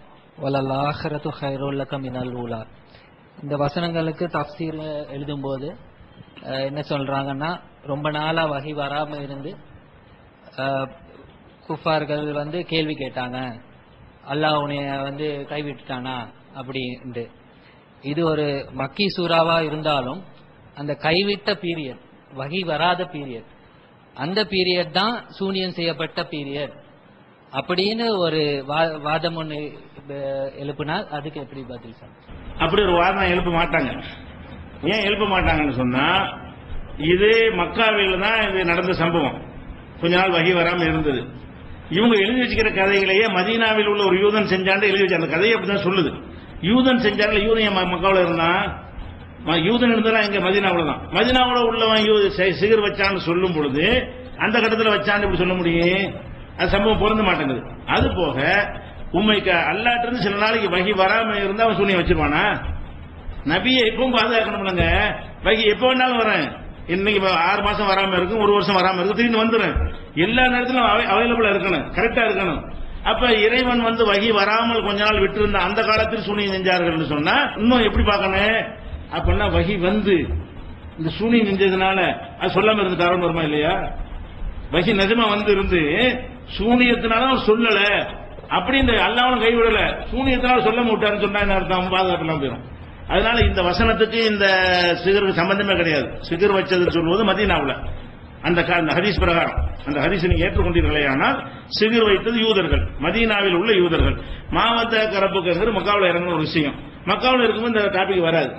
வலல் ஆখিরাতু கைருல் லக மினல் ஊலா. இந்த வசனங்களுக்கு தஃப்சீர் எழுதும்போது என்ன சொல்றாங்கன்னா, ரொம்ப நாளா வஹி வராம இருந்து குஃபார்கள் கேள்வி கேட்டாங்க, அல்லாஹ் உன்னை கைவிட்டுட்டானா அப்படின்ட்டு. இது ஒரு மக்கி சூறாவா இருந்தாலும் அந்த கைவிட்ட பீரியட், வகி வராத பீரியட், அந்த பீரியட் தான் சூனியம் செய்யப்பட்ட பீரியட் அப்படின்னு ஒரு வாதம் ஒன்று எழுப்பினால் அதுக்கு எப்படி பதில் சார்? அப்படி ஒரு வாதம் எழுப்ப மாட்டாங்க. ஏன் எழுப்ப மாட்டாங்கன்னு சொன்னா, இது மக்காவில் தான் இது நடந்த சம்பவம். கொஞ்ச நாள் வகி வராம இருந்தது. இவங்க எழுதி வச்சுக்கிற கதைகளையே மதீனாவில் உள்ள ஒரு யூதன் செஞ்சாண்டு எழுதி வச்சு, அந்த கதையை அப்படிதான் சொல்லுது. யூதன் செஞ்சாங்க, யூதன் மக்காவில் இருந்தான், யூதன் இருந்தா எங்க மதீனாவில் தான். மதீனாவில் உள்ளவன் சிகர் வச்சான்னு சொல்லும் பொழுது அந்த கட்டத்தில் வச்சான்னு இப்படி சொல்ல முடியும்? அது சம்பவம் பொருந்த மாட்டேங்குது. அது போக உண்மைக்கு அல்லாட்ட இருந்து சில நாளைக்கு வகி வராம இருந்தா அவன் சூனியம் வச்சிருவானா? நபியை எப்பவும் பாதுகாக்கணும்லங்க. வகி எப்ப வேணாலும் வரேன், இன்னைக்கு 6 மாசம் வராம இருக்கும், 1 வருஷம் வராம இருக்கும், திடீர்னு வந்துடும். எல்லா நேரத்திலும் அவைலபிளா இருக்கணும், கரெக்டா இருக்கணும். அப்ப இறைவன் வகி வராமல் கொஞ்ச நாள் விட்டு இருந்த அந்த காலத்தில் சூனியம் செஞ்சார்கள் சொன்னா இன்னும் எப்படி பார்க்கணும்? அப்படின்னா வகி இந்த சூனியம் செஞ்சதுனால அது சொல்லாம இருந்துட்டாரும் வருமா இல்லையா? வகி நிஜமா இருந்து சூனியத்தினால சொல்லல, அப்படி இந்த அல்லாஹ்வும் கைவிடல, சூனியத்தினால சொல்ல மாட்டாருன்னு சொன்னா என்ன அர்த்தம்? பாதுகாப்பெல்லாம் போயிடும். அதனால இந்த வசனத்துக்கு இந்த சிகருக்கு சம்பந்தமே கிடையாது. சிகர் வச்சது சொல்வது மதீனாவுல அந்த ஹதீஸ் பிரகாரம், அந்த ஹதீஸ் நீங்க ஏற்றுக்கொண்டீர்களே ஆனால் சிகர் வைத்தது யூதர்கள், மதீனாவில் உள்ள யூதர்கள். மாவட்ட கரப்புக்கு மக்காவில் இறங்குற ஒரு விஷயம், மக்காவில் இருக்கும்போது இந்த டாபிக் வராது.